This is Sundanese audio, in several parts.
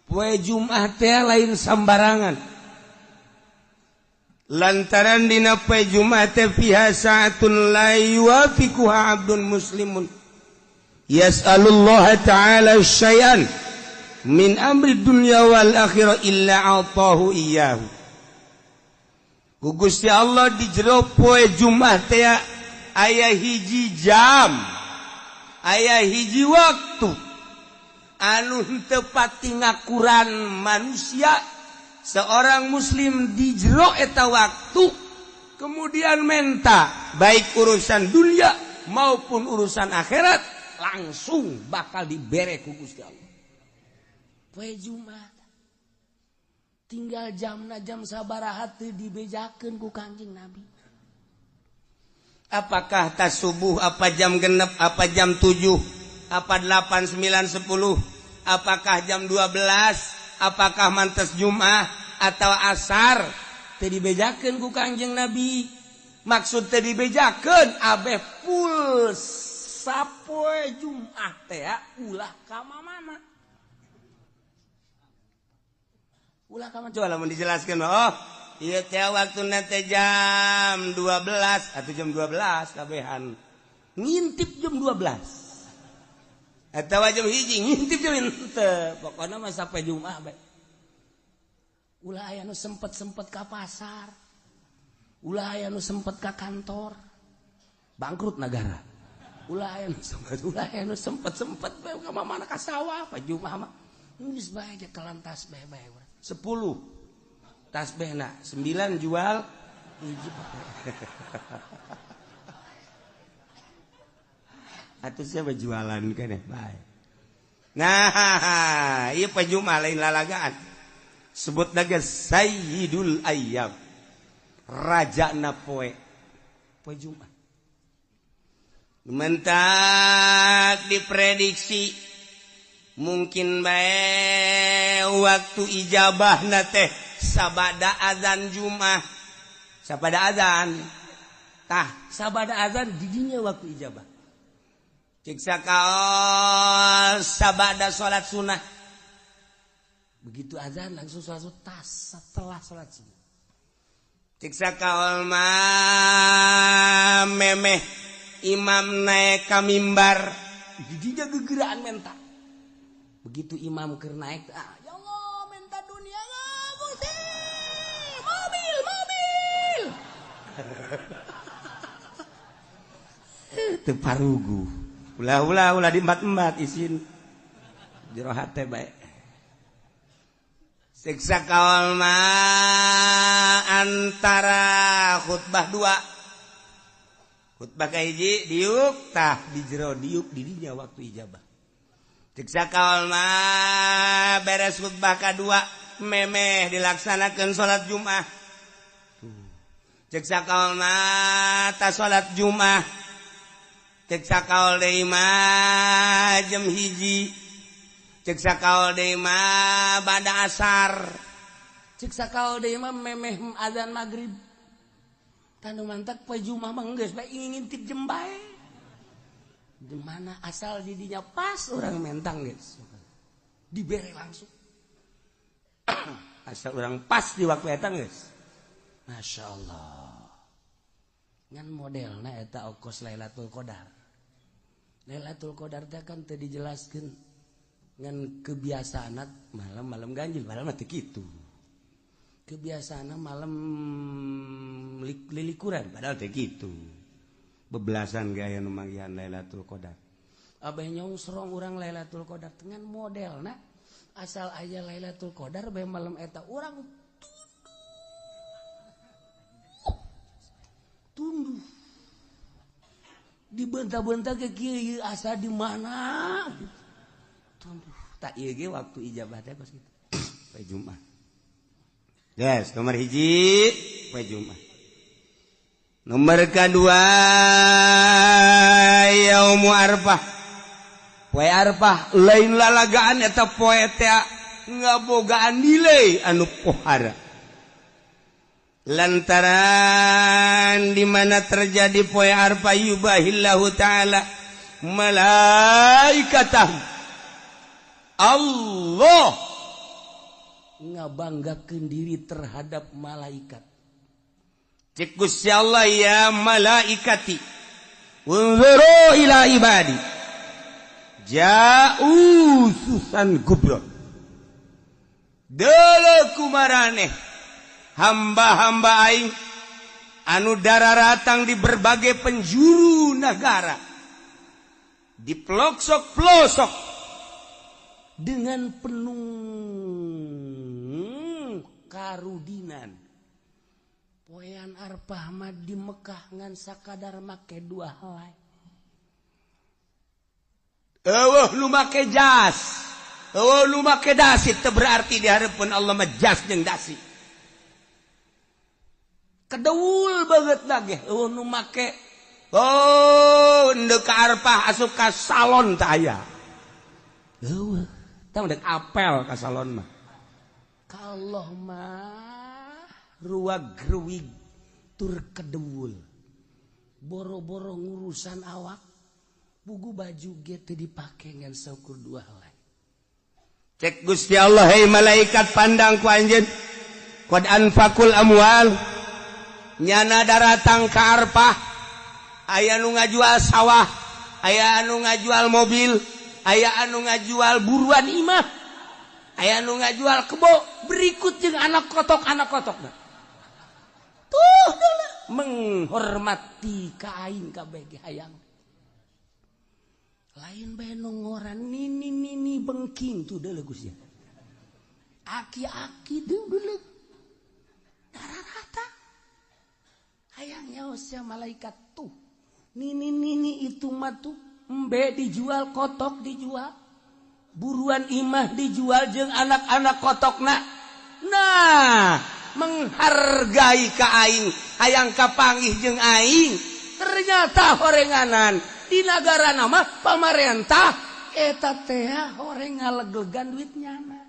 poe Jumat teh lain sambarangan. Lantaran dina poe Jumat teh fiha sa'atun la yuwafiquha 'abdun muslimun yas'alullaha ta'ala syai'an min amri dunya wal akhirah illa atahu iyyahu. Ku Gusti Allah di jero poe Jumat teh aya hiji jam, aya hiji waktu anu teu pati ngakuran manusia seorang muslim di jero eta waktu kemudian menta baik urusan dunia maupun urusan akhirat langsung bakal dibere ku Gusti Allah. Poe Jumat tinggal jamna jam sabaraha teu dibejakeun ku Kanjeng Nabi. Apakah tas subuh, apa jam genep, apa jam 7, apa 8, 9, 10, apakah jam 12, apakah mantes Jumat atau asar, teu dibejakeun ku Kanjeng Nabi. Maksud teu dibejakeun abeh full sapoe Jumat teh ulah ka mamana. Ulah ka mana coba lamun dijelaskeun. Oh, ieu teh waktuna teh jam 12 atau jam 12 kabehan. Ngintip jam 12. Atawa jam hiji ngintip jam henteu. Pokona mah sapoe Jumat bae. Ulah aya nu sempet-sempet ka pasar. Ulah aya nu sempet ka kantor. Bangkrut negara. Ulah aya nu sempet bae ka mamana ka sawah pa Jumat mah. Geus bae aja kelantas bae. 10 tasbihna 9 jual hiji atuh siapa jualan keneh bae. Nah ieu poe Jumat lain lalagaan sebutna ge sayyidul ayyam rajana poe Jumat. Mentak diprediksi mungkin bae waktu ijabahna teh sabada azan Jumat. Sabada azan. Tah, sabada azan di dinya waktu ijabah. Cek sakaol sabada salat sunah. Begitu azan langsung salat tas setelah salat sunah. Cek sakaol mah memeh imam naik ka mimbar di dinya gegeraan mentak. Begitu imam keur naik, ya Allah minta dunia Gusti, mobil. Teu parugu. Ulah di embat isin jero hate bae. Siksa kaul mah antara khutbah 2. Khutbah ka hiji diuk tah di jero diuk di dinya waktu ijabah. Siksa kaul mah beres khutbah kedua memeh dilaksanakeun salat Jumat. Siksa kaul mah ta salat Jumat. Siksa kaul deui mah jam 1. Siksa kaul deui mah bada asar. Siksa kaul deui mah memeh azan maghrib. Tanu mantak poe Jumat mah geus bae ngintip jam bae. Di mana asal didinya pas orang mentang guys diberi langsung asal orang pas di waktu eta guys. Masya Allah ngan modelna eta okos Lailatul Qadar. Lailatul Qadar teh kan teu dijelaskeun ngan kebiasaana malam-malam ganjil padahal mah teu kitu. Kebiasaana malam lilikuran padahal teu kitu. Bebelasan gaya nu manggihan Lailatul Qadar. Abah nyongsrong urang Lailatul Qadar dengan modelna asal aya Lailatul Qadar bae malam eta urang tunduh. Dibenta-benta ke kieu asa di mana? Tunduh. Tak ieu ge waktu ijabah teh kos kitu. Poe Jumat. Yes, nomor 1 poe Jumat. Nomor kedua Yaumu Arfah. Poe Arfah lain lalagaan eta poe teh ngabogaan nilai anu pohara. Lantaran di mana terjadi poe Arfah yubahillahu taala malaikatahu. Allah ngabanggakeun diri terhadap malaikat. Cek Gusti Allah, ya malaikati unzuru ila ibadi ja'u susan gubron. Deuleu kumaraneh hamba-hamba aing anu dararatang di berbagai penjuru negara, di pelosok-pelosok dengan penuh karudinan. Poean arpah mah di Mekah ngan sakadar make dua helai. Eueuh nu make jas, eueuh nu make dasi teu berarti di hareupeun Allah mah jas jeung dasi. Kedeul banget lagi, nu make ndek ka arpah asup ka salon teh aya. Tah ndek apel ka salon mah. Kalau mah ruwag-ruwig tur kedeul. Boro-boro ngurusan awak, bugu baju ge teu dipake ngan saukur dua helai. Cek Gusti Allah, hei malaikat pandang ku anjeun. Qad anfaqul amwal. Nyana daratang ka arpah, aya anu ngajual sawah, aya anu ngajual mobil, aya anu ngajual buruan imah, aya anu ngajual kebo, berikut jeung anak kotok-kotok. Tuh deuleu menghormati ka aing kabeh ge hayang. Lain bae nu ngoran nini bengking tuh deuleu Gusti. Aki-aki deuleu dararata. Hayangnya usia malaikat tuh. Nini itu mah tuh. Embe dijual, kotok dijual. Buruan imah dijual jeung anak-anak kotokna. Nah, menghargai ka aing. Hayang kapanggih jeung aing. Ternyata horenganan. Di negara nama pamarentah. Eta teh horeng ngaleglegan duitnya.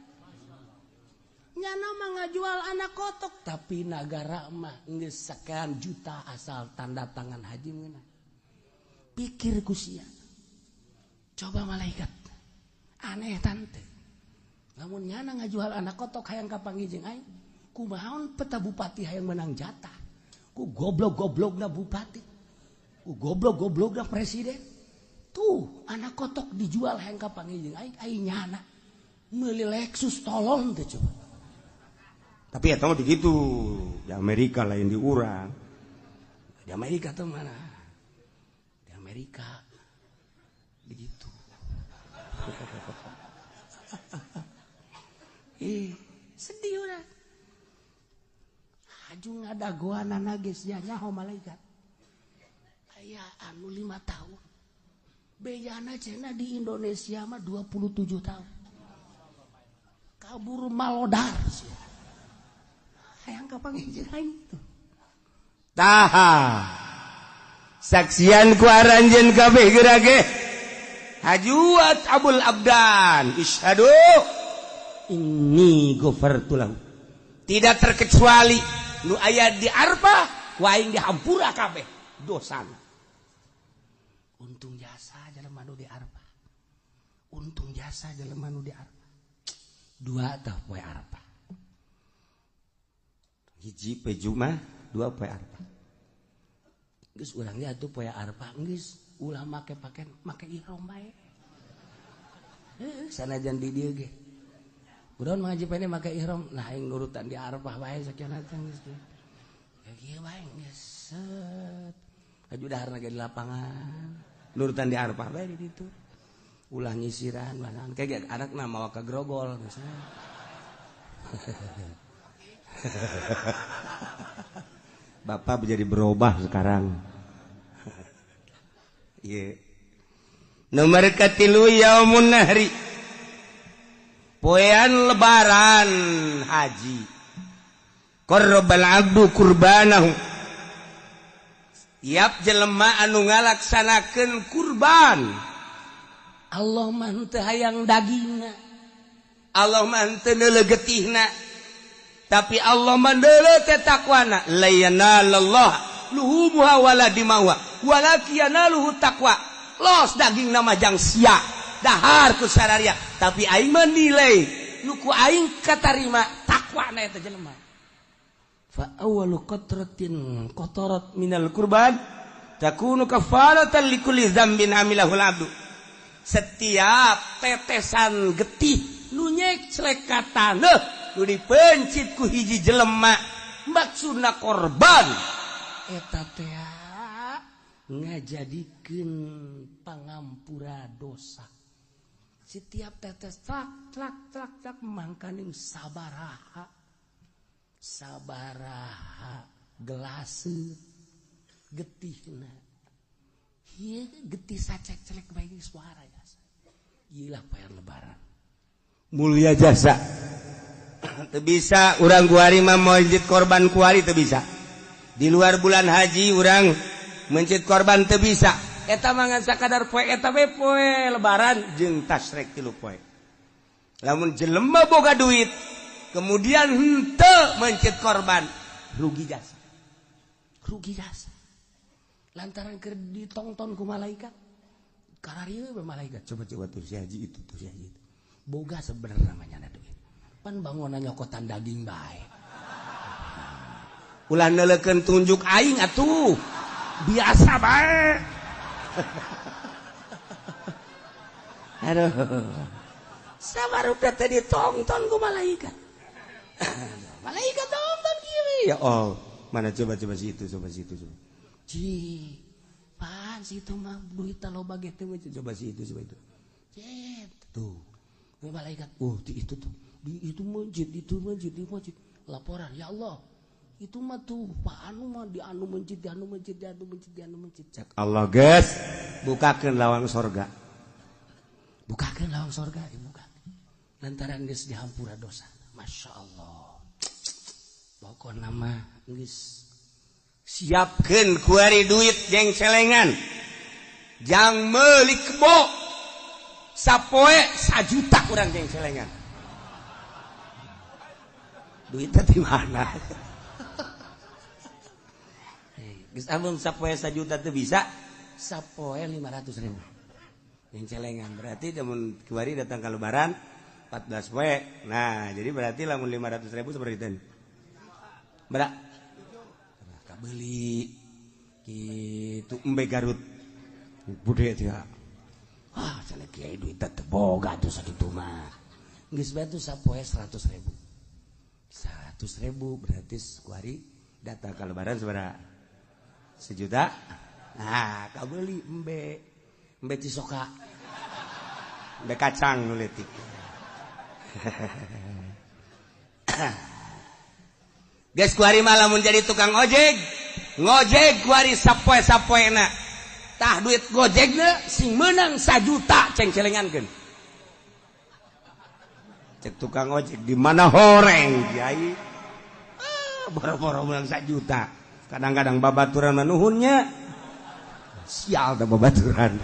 Nyana mah ngajual anak kotok, tapi negara mah geus sakean juta asal tanda tangan haji meunang. Pikir ku sia. Coba malaikat. Aneh tante. Lamun nyana ngajual anak kotok hayang kapanggih jeung aing, kumaon peta bupati hayang menang jatah. Ku goblok-goblokna bupati. Ku goblok-goblokna presiden. Tuh, anak kotok dijual hayang kapanggih jeung aing nyana meuli Lexus tolong teh coba. Tapi ya tahu begitu, di Amerika lain di urang. Di Amerika tuh mana? Di Amerika begitu. Sedih udah. Haju ngadagoan nagis ya nyaho malaikat. Aya anu 5 tahun. Bejana cenah di Indonesia mah 27 tahun. Kabur malodar sih. Hayang kapanggih jeung aing tuh. Taha. Saksian ku aranjeun kabeh geurage. Hajuat Abul Abdan. Isyhadu inni ghafartu lahu. Tidak terkecuali nu aya di Arfah wa aing dihampura kabeh dosana. Untung jasa jelema nu di Arfah. Untung jasa jelema nu di Arfah. 2 tah poe Arfah. Hiji poe Jumat, 2 poe Arfah. Geus urang dia atuh poe Arfah geus ulah make ihram bae. Sanajan di dieu ge. Urang ngaji pene make ihram, nah aing nurutan di Arfah bae sakieu teh geus teh. Ya kieu bae geus set. Aju daharna ge di lapangan. Nurutan di Arfah bae di ditu. Ulah nyisiran banan kayak anakna mawa ka grogol geus. Bapak menjadi berubah sekarang. Iya. Nomor katilu yaumun nahri. Poean lebaran haji. Qarrabal abdu kurbanahu. Tiap jelema anu ngalaksanakeun kurban. Allah mah teu hayang dagingna. Allah mah teu neuleuh getihna. Tapi Allah mandeuleuh teh takwana. La yanalallah luhumuha wala dimauha walakin yanaluhu taqwa. Los daging nama jang sia dahar ku sararia. Tapi aing mah nilai nu ku aing katarima takwana eta jelema. Fa awwalu qatratin qatarat minal qurban takunu kafaratan likulli dzambin amilahul abdu. Setiap tetesan getih nu nyek celekataneuh nu dipencit ku hiji jelema maksudna korban eta teh ngajadikeun pangampura dosa. Setiap tetes trak mangkaning sabaraha gelaseur getihna. Ieu getih sacek-celek bae geus suara ya. Ieulah poe lebaran. Mulia jasa. Teu bisa urang kuari mah moejit korban kuari teu bisa. Di luar bulan haji urang mencit korban teu bisa. Eta mangan sakadar poe eta we poe lebaran jeung tasrek 3 poe. Lamun jelema boga duit kemudian henteu mencit korban rugi jasa. Rugi jasa. Lantaran keur ditongton ku malaikat. Kararieu be malaikat coba tuh si haji itu tuh si haji itu. Boga sebenarnya namanya duit. Pan bangunan nyokotan daging bae. Ulah neulekeun tunjuk aing atuh. Biasa bae. Aduh. Sabarudak teh ditonton ku malaikat. Malaikat tonton kieu. Ya oh, mana coba si itu. Ci, pan situ mah duit loba ge teh coba si itu. Cet, tuh. Malaikat, itu tuh. Di itu masjid. Laporan, ya Allah. Itu mah tuh Pak anu mah di anu masjid. Cek Allah geus bukakeun lawang sorga. Bukakeun lawang sorga, buka. Lantaran geus dihampura dosa. Masya Allah. Pokona mah geus siapkeun kuari duit jeung celengan. Jang meuli kebo. Sapoe 1 juta urang jeung celengan. Duitnya di mana? Geus amun sapoe 1 juta teu bisa, sapoe 500.000. Yang celengan berarti lamun kuari datang ka lebaran 14 poe. Nah, jadi berarti lamun 500.000 seperti itu. Berak. Kabeli kitu embe Garut. Bude teh. Wah, cenah kiai duit teh boga tuh sakitu mah. Geus bae tuh sapoe 100.000. 100.000 berarti kuari datang ka lebaran sabaraha? 1 juta. Nah, kabeli embe cisoka. Embe kacang nu leutik. Geus kuari mah lamun jadi tukang ojek, ngojek kuari sapoe-sapoena. Tah duit gojekna sing meunang 1 juta ceng celengankeun. Cek tukang ojek di mana horeng kiai. Boro-boro meunang 1 juta. Kadang-kadang babaturan manuhunnya sial dah babaturan.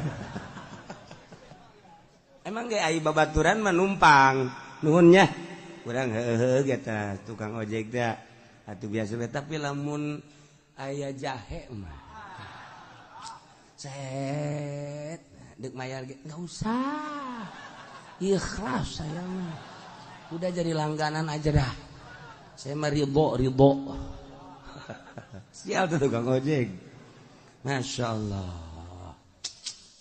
Emang ge ai babaturan manumpang nuhunnya urang heuheuh eta tukang ojek teh atuh biasa we tapi lamun aya jahe mah cet deuk mayar ge enggak usah ikhlas saya mah udah jadi langganan aja dah saya mah ridho sial tuh tukang ojek. Masya Allah.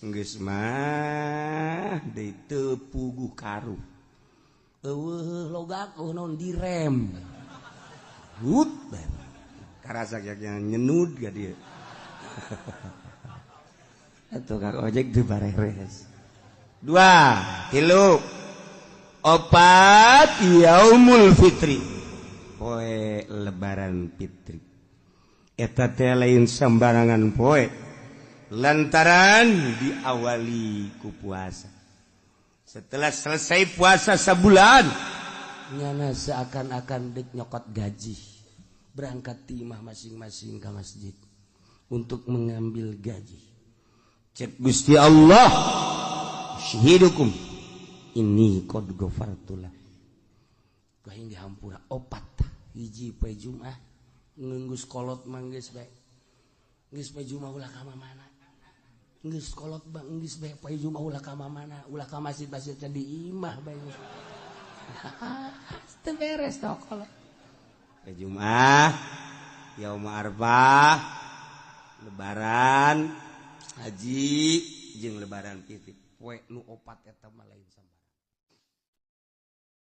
Geus mah deui teu puguh karu. Eueuh logak naon direm. Hut. Karasa yang nyenud ka dieu. Tukang ojek teu bareres. 2, 3, 4 Yaumul Fitri. Poe lebaran fitri. Eta teh lain sembarangan poe lantaran diawali ku puasa. Setelah selesai puasa sebulan nyana seakan-akan dek nyokot gaji berangkat ti imah masing-masing ke masjid untuk mengambil gaji. Cek Gusti Allah syahidukum ini qad ghafartulah. Kaing dihampura 4 hiji poe Jumat ngeus kolot manggeus bae. Geus poe Jumat ulah ka mana? Geus kolot bang geus bae poe Jumat ulah ka mana? Ulah ka masjid-masjid di imah bae. Teu beres tok. Jumat, Yaum Arfah, Lebaran, Haji, jeung Lebaran Fitri. Poe nu opat eta mah lain sambarang.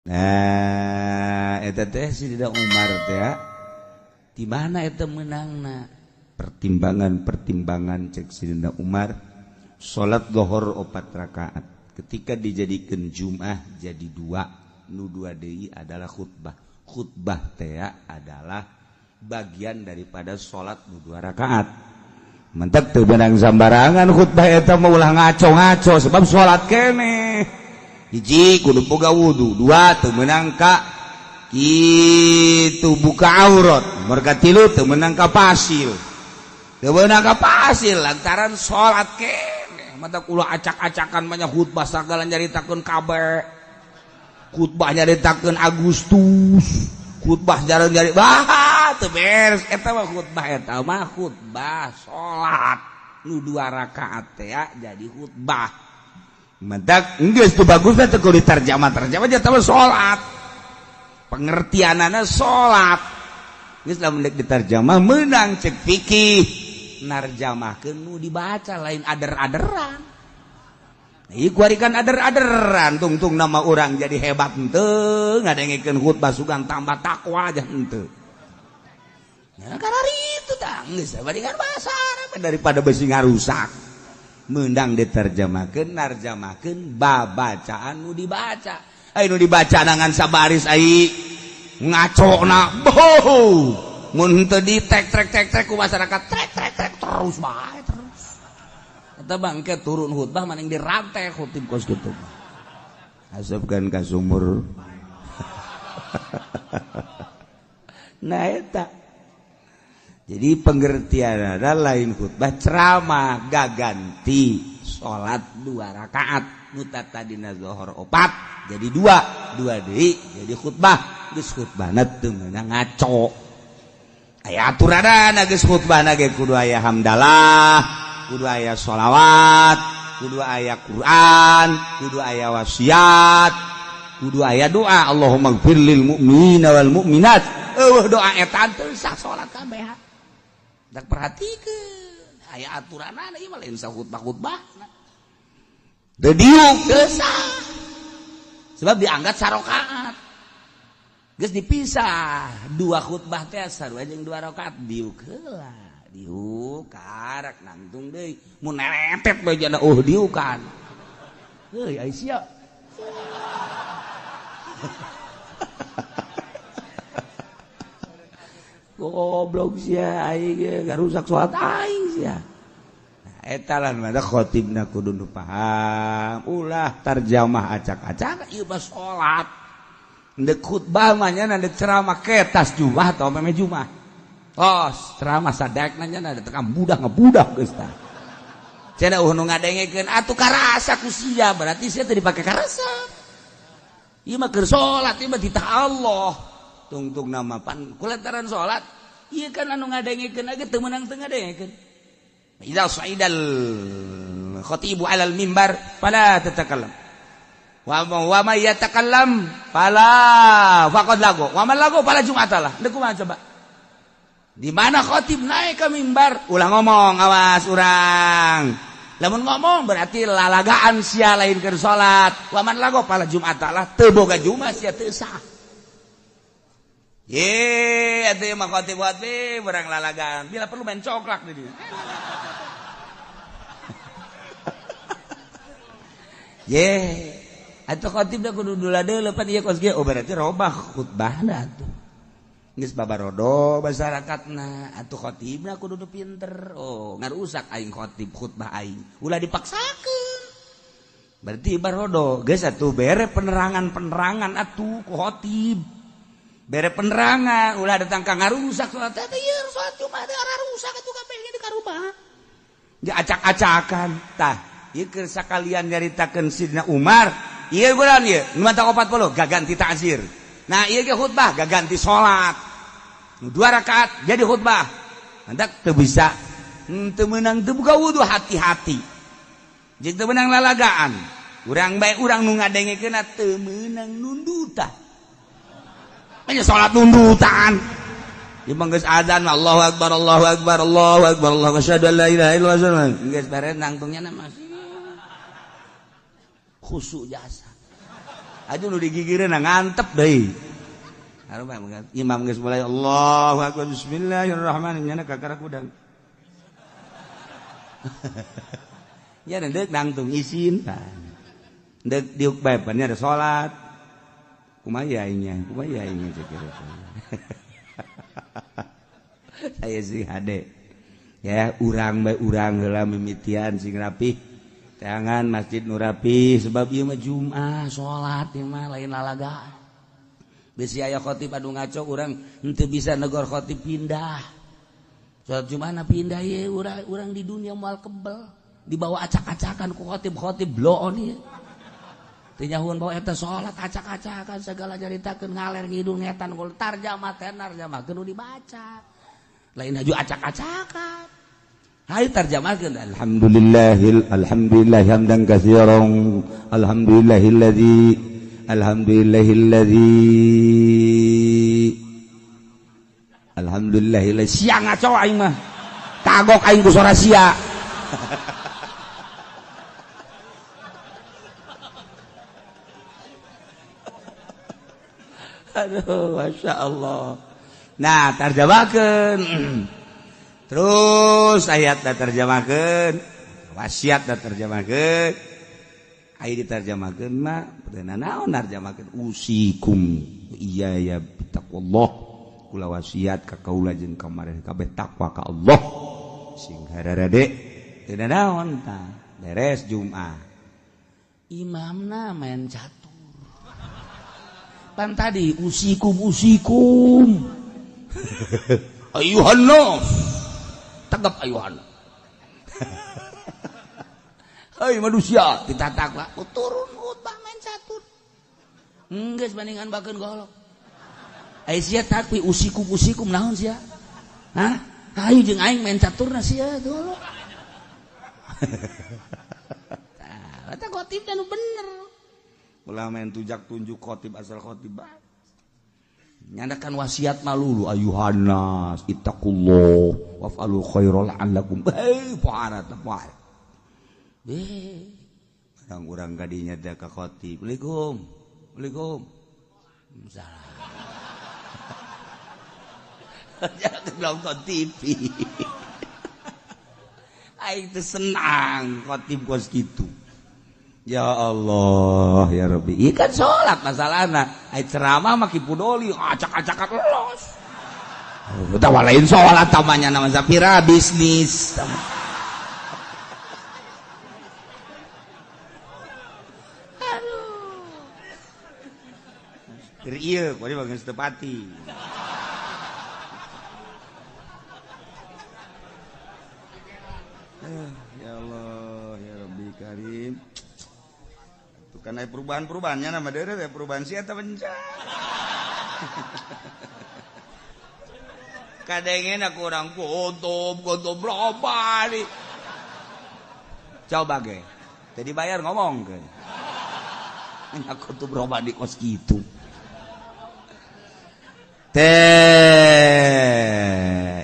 Nah, eta teh Sidina Umar teh di mana eta meunangna? Pertimbangan cek Sidina Umar, salat zuhur 4 rakaat. Ketika dijadikeun Jumat jadi 2, nu 2 deui adalah khutbah. Khutbah teh adalah bagian daripada salat nu 2 rakaat. Mentek teu beunang sambarangan khutbah eta mah ulah ngaco-ngaco sebab salat keneh. Hiji kudu boga wudu, 2 teu meunang ka kitu buka aurat, nomor katilu teu meunang ka pasil. Teu meunang ka pasil lantaran salat keneh. Mata ulah acak-acakan banyak khutbah sagala nyaritakeun kabeh. Khutbah nyaritakeun Agustus, khutbah jarang nyari teu beres eta mah khutbah salat nu 2 rakaat teh jadi khutbah. Mentak geus teu bagus teh kudu ditarjamah eta mah salat. Pengertianana salat. Geus lamun deuk ditarjamah meunang cek fikih narjamahkeun nu dibaca lain ader-aderan. Ieu kuarikan ader-aderan tungtung nama orang jadi hebat henteu ngadengikeun khutbah sugan tambah takwa aja henteu. Ya karena itu tah geus balikan bahasa Arab daripada besi ngarusak. Meundang diterjemahkeun narjamahkeun babacaan nu dibaca. Ai nu dibaca nangan sabaris ai ngacona boh. Mun teu ditek-trek ku masyarakat trek terus bae terus. Eta bangke turun khutbah maning dirantai khutib kos kitu. Asupkeun ka sumur. Nah eta. Jadi pengertian adalah lain khutbah ceramah gaganti salat 2 rakaat mutatadina zuhur 4 jadi 2 deui jadi khutbah geus khutbahna teu meunang ngaco. Aya aturanna geus khutbahna ge kudu aya hamdalah, kudu aya sholawat, kudu aya Quran, kudu aya wasiat, kudu aya doa Allahumma ighfir lil mu'minina wal mu'minat. Doa eta teu sah salat kabeh. Dak perhatikeun aya aturanna ieu mah lain sa khutbah-khutbahna. Teu diuk teu sah. Sebab diangkat sarakaat. Geus dipisah 2 khutbah teh sarua jeung 2 rakaat diuk heula. Diuk karak nangtung deui mun neretet bajana diukan heuy ai sia goblok sia aing ge garusak salat aing sia. Nah eta lan mah khatibna kudu nu paham ulah tarjamah acak-acak ieu mah salat. Deuk khutbah mah nya deuk ceramah ketas Jumat atau meme Jumat. Oh, ceramah sadek nanya ada tekan budak ngebudak geus tah. Cenah nu ngadengkeun atuh karasa ku sia berarti sia teu dipake karasa. Ieu mah keur salat ieu mah ditah Allah. Tungtung nama pan kulantaran salat ieu kan anu ngadengkeunage teu meunang teu ngadengkeun. Idza sa'idal khatibu 'alal mimbar fala tatakallam. Wa may yatakallam fala faqad lagu. Wa man lagu fala jum'atalah. Deuk kumaha coba? Di mana khatib naik ke mimbar ulah ngomong awas urang. Lamun ngomong berarti lalagaan sia lain keur salat. Wa man lagu fala jum'atalah teu boga jumat sia teu sah. Ye atuh mah khatib berang lalagaan. Bila perlu main coklat di dieu. Ye atuh khatibna kudu dula-dula pan ieu kos ge berarti robah khutbahna atuh. Geus babarodo masyarakatna atuh khatibna kudu pinter. Oh ngarusak aing khatib khutbah aing ulah dipaksakeun berarti barodo geus atuh bere penerangan atuh ku khatib bere penerangan ulah datang ka ngarusak salat teh ieu salat Jumat rusak atuh kabeh di karubah ge acak-acakan tah ieu keur sakalian nyaritakeun Sidina Umar ieu guran ieu nu mantap 40 gaganti ta'zir. Nah ieu ge khutbah gaganti salat 2 rakaat jadi khutbah. Hendak teu bisa teu meunang teu buka wudu hati-hati. Jeung teu meunang lalagaan. urang bae urang nu ngadengekeunna teu meunang nundutan nya salat nundutan imang geus azan Allahu akbar Allahu akbar Allahu akbar Allahu asyhadu an la ilaha illallah geus bare nangtungnya masih khusyuk jasa aju nu digigireun ngantep deui imam geus mulai Allahu akbar bismillahirrahmanirrahim nya kakara kudang ya deuk nangtung isin deuk diuk bae pan ada salat kumaha aing cek saya sih hade ya urang bae urang heula mimitian sing rapih jangan masjid nu rapih sebab ieu mah Jumat salat ieu mah lain lalagaan bisi aya khatib adu ngaco urang henteu bisa negor khatib pindah salat Jumat pindah ye urang di dunia moal kebel dibawa acak-acakan ku khatib bloon ieu teu nyahuan bawa eta salat acak-acakan segala jaritakeun ngaler ngidul ngetan kul tarjamah keun dibaca lain haju acak-acakan hai tarjamahkeun alhamdulillah hamdan katsiran alhamdulillah sia ngaco aing mah kagok aing ku suara sia aduh masya Allah nah tarjamahkeun terus ayat terjemahkeun wasiat terjemahkeun aya diterjemahkeun mah peureuna naon narjamahkeun usikum iya ya bitaqwallah kula wasiat ka kaula jeung kamareh kabeh takwa ka Allah sing hararade teu naon tah beres Jumat imamna main catur pan tadi usikum ayuhan nas tegap ayuhan hei manusia ditatak lah turun khutbah main catur geus bandingan bakeun golok ai sia takwi usikum naon sia hah hayu jeung aing main caturna sia golok tah eta khotibna nu bener ulah main tujak tunjuk khotib asal khotib bae nyandakan wasiat malulu ayuhannas ittaqullah waf'alu khairal la'allakum poharata poar urang kadinya da ka khotib Assalamualaikum salam jangan nonton TV aing teu senang khotib kos kitu ya Allah ya Rabbi ieu kan salat masalahna ai ceramah mah kipudoli acak-acakan los tah lain salat tamanya nama sapira bisnis aduh keur ieu bari bageus teu pati ya Allah ya Rabbi karim karena perubahan-perubahannya nama daerah ya perubahan siapa bencana kadangin aku orang kutub berapa nih coba ge jadi bayar ngomong kan aku tuh berapa di kos gitu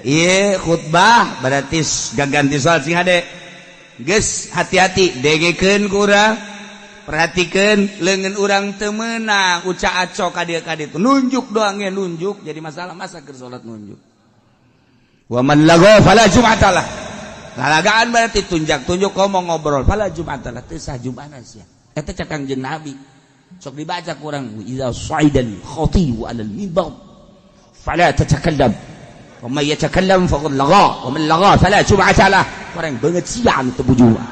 iya khutbah berarti ganti soal sing hade geus hati-hati dengekeun kurang perhatikan lengan orang temenang uca aco kadia itu nunjuk doangnya nunjuk jadi masalah masa ke salat nunjuk wa man lagha fala jum'atalah lalagaan berarti tunjuk ngomong ngobrol fala jum'atalah teu sah Jumatna sia eta cakang jeung Nabi sok dibaca kurang iza saidal khatib alal minbar fala tatakallam wa may yatakallam faqad lagha wa man lagha fala jum'atalah orang beungeut siang teu bujua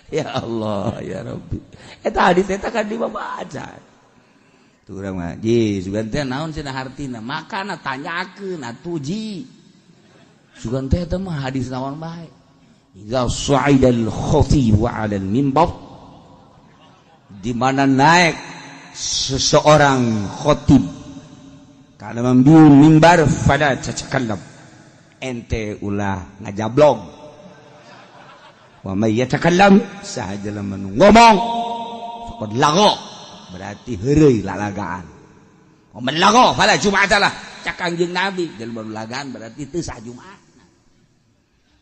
ya Allah ya Rabbi eta hadis eta kan dibaca tu urang mah ji sugan teh naon cenah hartina makana tanyakeun atuh ji sugan teh eta mah hadis naon bae idza sa'idal khatib 'alal minbar di mana naik seseorang khatib kana membiun mimbar fala tatakallam ente ulah ngajablog Wa may yatakallam sahaja lamun ngomong faqad lagha berarti heureuy lalagaan. Wa man lagha fala jum'atalah cak Kangjeng Nabi jelema lalagaan berarti teu sah Jumat.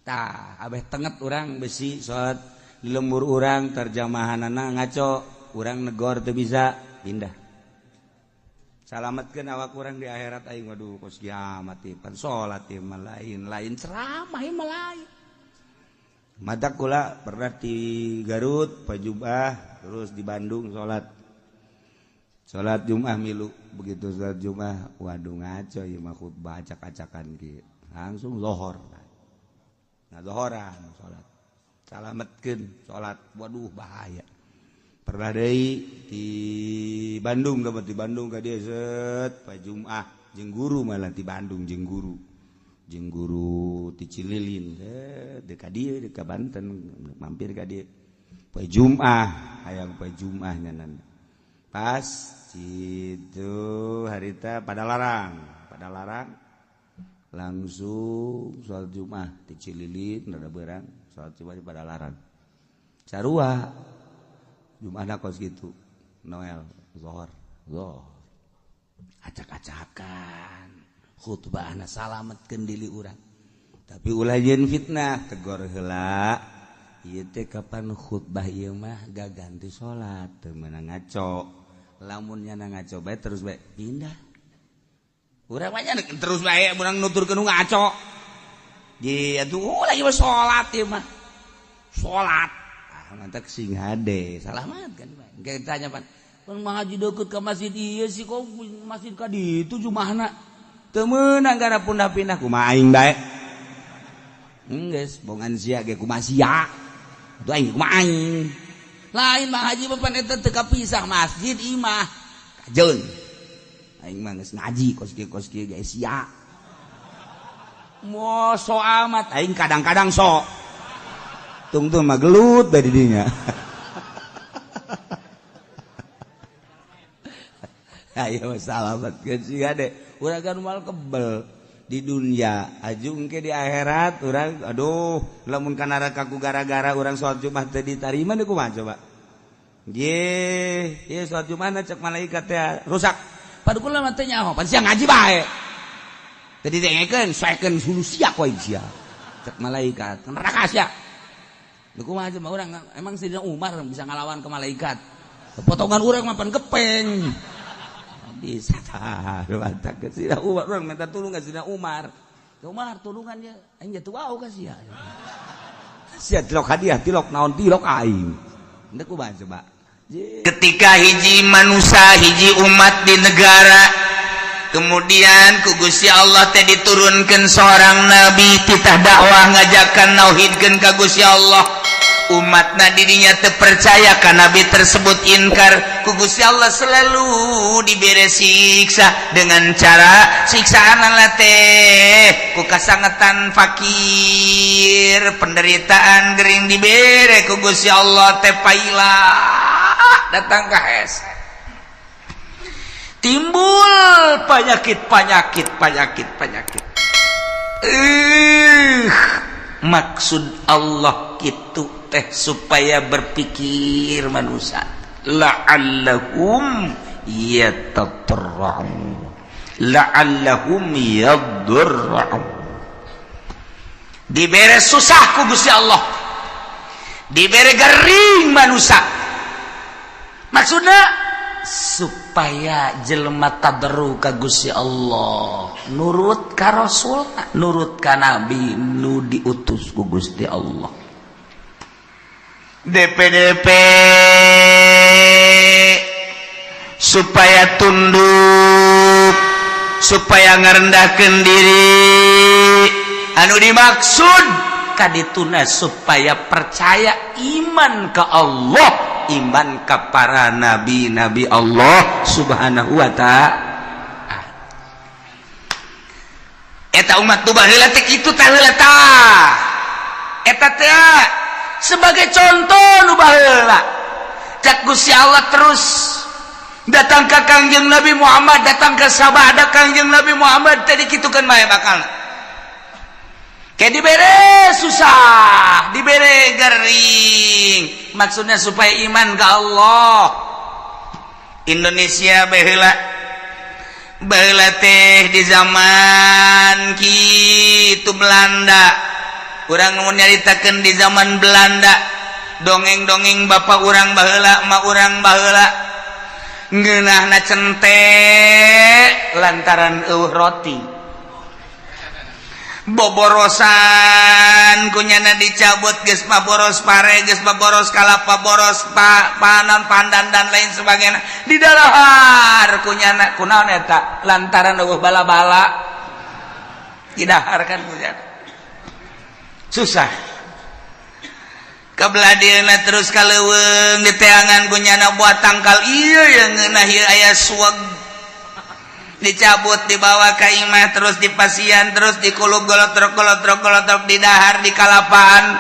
Tah abeh tenget urang besi salat di lembur urang terjemahanana ngaco urang negor teu bisa pindah. Salametkeun awak urang di akhirat aing waduh kos kiamat ieu pan salat ieu mah lain ceramah ieu mah lain. Madak kula pernah di Garut pajubah terus di Bandung salat Jumat milu begitu salat Jumat waduh ngaco ieu mah khutbah acak-acakan kieu langsung zuhur. Nah zuhuran salat salametkeun salat waduh bahaya. Pernah deui di Bandung dapat di Bandung ka dieu set pajumah jeung guru malah di Bandung jeung guru ti Cililin dekat dieu dekat Banten mampir ka dieu poe Jumat hayang poe Jumat nyanan pas situ harita pada larang langsung salat Jumat ti Cililin rada beurang salat Jumat pada larang sarua Jumatna kos gitu Noel zuhur acak-acakan khutbahna salametkeun diri urang tapi ulah yen fitnah tegor heula ieu teh kapan khutbah ieu mah gaganti salat teu meunang ngaco lamun nyana ngaco bae terus bae pindah urang mah nya terus bae urang nuturkeun ngaco di atuh lagi salat ieu mah salat mantak sing hade salamat kan engke tanya pan mah haji deukeut ka masjid ieu sih kok masjid ka ditu jumahna teu meunang gara pindah kumaha aing bae geus bongan sia ge kumaha sia atuh aing kumaha aing lain mah haji mah pan eta teu kapisah masjid imah kajeun aing mah geus ngaji kos kieu ge sia moal so amat aing kadang-kadang sok tungtung mah gelut dari dinya. Ayo salamet ke si gade. Urang kan moal kebel di dunia, ajung ke di akhirat urang aduh lamun ka neraka ku gara-gara urang salat Jumat teu ditarima deui kumaha coba. Ye salat Jumatna cek malaikat teh rusak. Padahal mah teh nyaho, pan sia ngaji bae. Teu didengekeun, saekeun hulu sia ku aing sia. Cek malaikat, neraka sia. Kumaha aja mah urang emang Sayyidina Umar bisa ngalawan ke malaikat. Potongan urang mah pan gepeng. Bisa tah mantap ke Sayyidina Umar urang minta tulung ka Sayyidina Umar. Umar tulungan dia aing jatuh wau ka sia. Sia tilok hadiah tilok naon tilok aing. Endeu kumaha coba. Ketika hiji manusia hiji umat di negara kemudian ku Gusti Allah teh diturunkeun seorang nabi titah dakwah ngajakan nauhidkeun ka Gusti Allah umatna dirinya teu percaya ka nabi tersebut inkar ku Gusti Allah selalu diberi siksa dengan cara siksaanna teh ku kasangetan fakir penderitaan gering dibere ku Gusti Allah teh paila datang ka hes timbul penyakit maksud Allah kitu teh supaya berpikir manusia la'allahum yatadarra'un la'allahum yadurra'un dibere susah ku Gusti Allah dibere garing manusia maksudnya supaya jelema tadarru ka Gusti Allah nurut ka Rasul nurut ka Nabi nu diutus ku Gusti Allah DPDP supaya tunduk supaya ngarendahkeun diri anu dimaksud kadituna supaya percaya iman ka Allah iman ka para nabi-nabi Allah subhanahu wa ta'ala eta umat nu baheula teh kitu teh heula tah eta teh sebagai contoh nu baheula cak Gusti Allah terus datang ka Kangjeng Nabi Muhammad datang ka sahabat Kangjeng Nabi Muhammad teh dikitukeun bae bakalna kayak dibere susah, dibere gering. Maksudnya supaya iman ke Allah. Indonesia baheula teh di zaman kitu Belanda. Urang mau nyaritakeun di zaman Belanda. Dongeng-dongeng bapak urang baheula, emak urang baheula. Ngeunahna cente lantaran eueuh roti. Boborosan kunyana dicabut geus mah boros pare geus mah boros kalapa boros panan pandan dan lain sebagainya di dahar kunyana kunaon eta lantaran eueuh bala-bala di dahar kan kunyana susah kabladieuna terus kaleuweung diteangan kunyana buat tangkal ieu yang ngeunah ieu aya sueg dicabut dibawa ke imah terus dipasian terus dikulub golotrok di dahar di kalapaan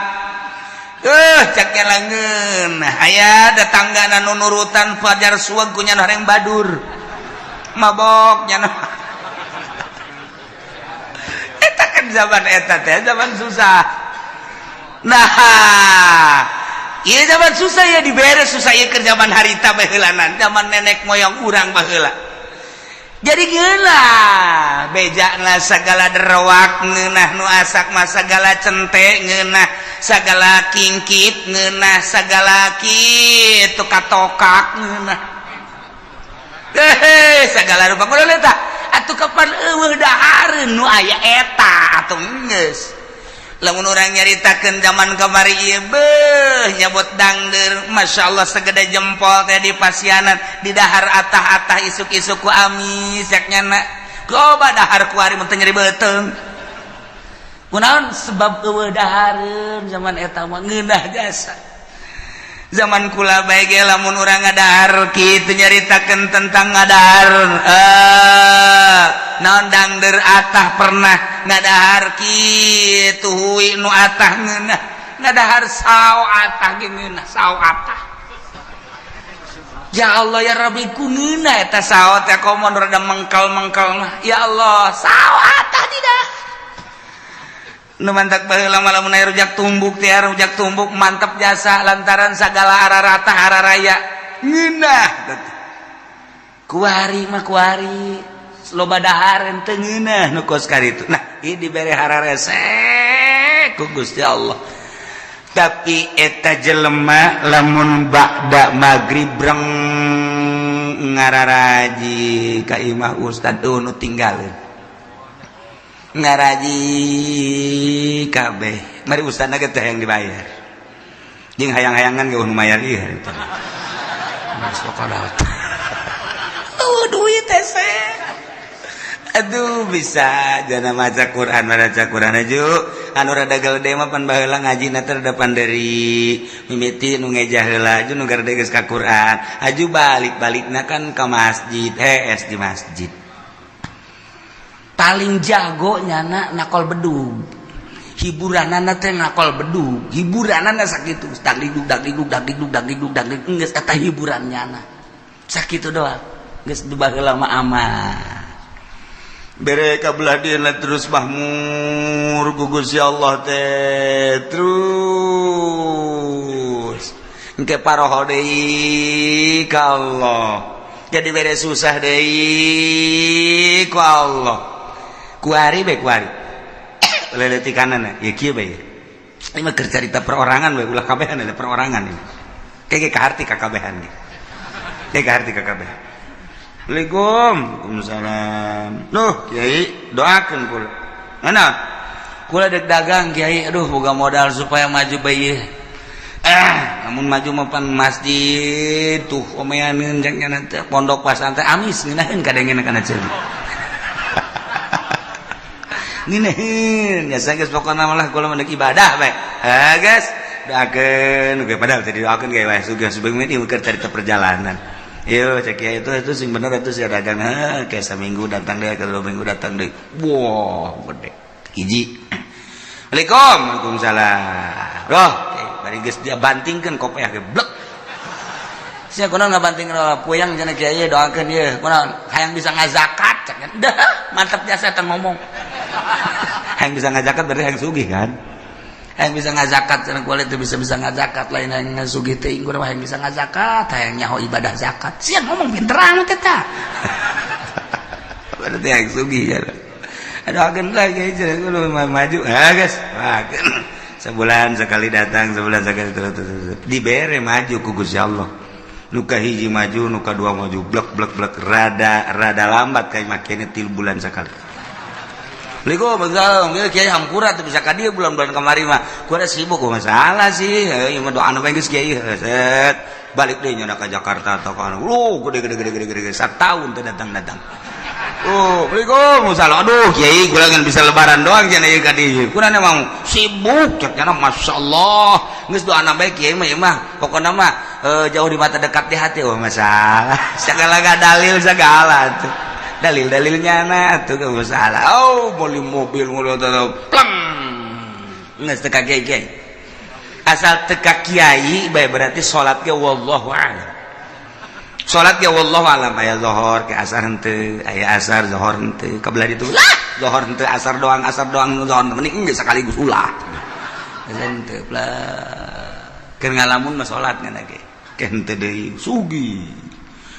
caknya langeun aya tetanggana nu nurutan fajar sueg kunyana horeng badur mabok nyana eta kan zaman eta teh zaman susah nah ieu zaman susah ya diberes susah ieu keur zaman harita baheulanan zaman nenek moyang urang baheula. Jadi geunah bejana sagala derwak ngeunah nu asak mah sagala cente ngeunah sagala kingkit ngeunah sagala kitu katokak ngeunah sagala rupa kudu eta atuh kapan eueuh dahareun nu aya eta atuh geus lamun urang nyaritakeun zaman kamari ieu beuh nyabot dangdeur masyaallah segede jempol teh di pasianan di dahar atah-atah isuk-isuk ku amis yak nyana loba dahar ku ari mun teu nyeri beuteung kunaon sebab eueuh dahareun zaman eta mah ngeunah jasa zaman kula bae ge lamun urang ngadahar kitu nyaritakeun tentang ngadahar naon dangdeur atah pernah ngadahar kitu huwi nu atah ngeunah ngadahar sao atah ge ngeunah sao atah ya Allah ya Rabbi ku ngeunah eta sao teh komo rada mengkal-mengkal mah ya Allah sao atah tidak nu mantak baheula lamun aya rujak tumbuk teh rujak tumbuk mantep jasa lantaran sagala araratah araraya ngeunah kuari mah kuari loba dahar teu ngeunah nu kos karitu nah ieu dibere hararese ku Gusti Allah tapi eta jelema lamun ba'da magrib breng ngararaji ka imah ustad nu tinggalin ngaraji kabeh mari ustadna ge teh yang dibayar jeung hayang-hayangan ge nu mayar ieu eta masuk kalah duit teh aduh bisa jana maca Quran aju anu rada gede mah pan baheula ngajina teh depan dari mimiti nu ngeja heula aju nu gede geus ka Quran aju balik-balikna kan ka masjid es di masjid paling jago nyana nakol bedug hiburanana teh nakol bedug hiburanana sakitu dagdugdug geus eta hiburan nyana sakitu doang geus baheula mah aman bere kabelah dieuna terus mahmur ku Gusti Allah teh terus engke paroho deui ka Allah jadi bere susah deui ku Allah kuari leleti kanan ya kieu bae ini mah keur carita perorangan we ulah kabehan ada perorangan ini kege kaharti kakabehan ge kege kaharti kakabehan Waalaikumsalam nuh Kiai doakeun kula mana kula dek dagang Kiai aduh boga modal supaya maju bae namun maju mapan masjid tuh omeaneun jangnya teh pondok pesantren amis ngeunaheun kadengena kana ceuli ngeunaheun ya geus pokona mah kula mah ibadah bae geus doakeun ge padahal teh doakeun ge wae sugih subeng ieu keur carita perjalanan ieu cek ya itu sing bener itu sia dagang kayak seminggu datang deh kalau 2 minggu datang deh wah gede hiji Waalaikumsalam roh bari geus dia bantingkeun kopiah ge blek sia kunaon ngabanting puyang cenah kieu doakeun ieu kunaon hayang bisa ngazakat cenah dah mantep jasa eta ngomong Hayang bisa ngazakat berarti hayang sugih kan. Hayang bisa ngazakat cenah kulit teu bisa ngazakat lain hayang ngasugih teh inggur hayang bisa ngazakat, hayang nyaho ibadah zakat. Sia ngomong pinteran teh tah. Berarti hayang sugih ya. Adoakeun lagi cenah kudu maju. Guys, sebulan sekali datang, sebulan sekali terus dibere maju ku Gusti Allah. Nuka hiji maju, nuka dua maju, blek rada lambat kayak makanya 3 bulan sekali. Ligo begal, kiai hampura tuh bisa kadieu bulan-bulan kemari mah. Gua ada sibuk gua masalah sih. Ieu mah doa bae geus kiai set. Balik deui nya ka Jakarta atau ka gede 1 tahun teh datang. Assalamualaikum salah. Aduh kiai gua kan bisa lebaran doang cenah ieu ka dieu. Kurang emang sibuk cenah masyaallah. Geus doana bae kiai mah pokona mah jauh di mata dekat di hati masalah. Segala dalil segala tuh. Dalil-dalilnya nah tuh gak masalah. Beli mobil plang nggak teka kiai asal teka kiai baik berarti sholat ke wallahu a'lam. Sholat ke wallahu a'lam aya zuhur ke asar henteu aya asar zuhur henteu kabelah ditu lah zuhur henteu asar doang zuhur mending geus sekaligus ulah henteu keur ngalamun mah sholat ngana ge henteu deui sugih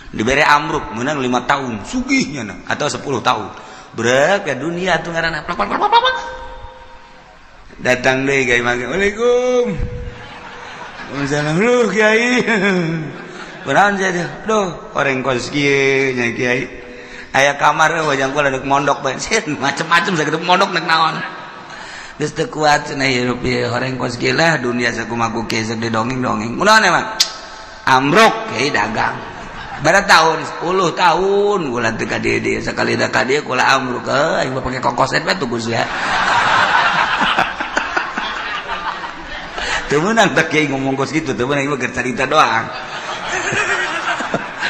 diberi amruk menang 5 tahun sugihnya atau 10 tahun berat ke dunia tuh ngaranna plak datang deh kiai mangga Waalaikumsalam Waalaikumsalam lu kiai benaon jadi duh orang kos kieu nya kiai aya kamar wajang kula deuk mondok bae macem-macem saged mondok nek naon geus teu kuat cenah hirup ieu orang kos kieu lah dunia sakumaha kiai sok didongeng-dongeng kunaon emang amruk kiai dagang berapa tahun 10 tahun gula teu ka dieu sekali da ka dieu kula amruk aing pake kokoset bae tuh Gus ya teu meunang tak kiai ngomong kos kitu teu meunang ieu keur carita doang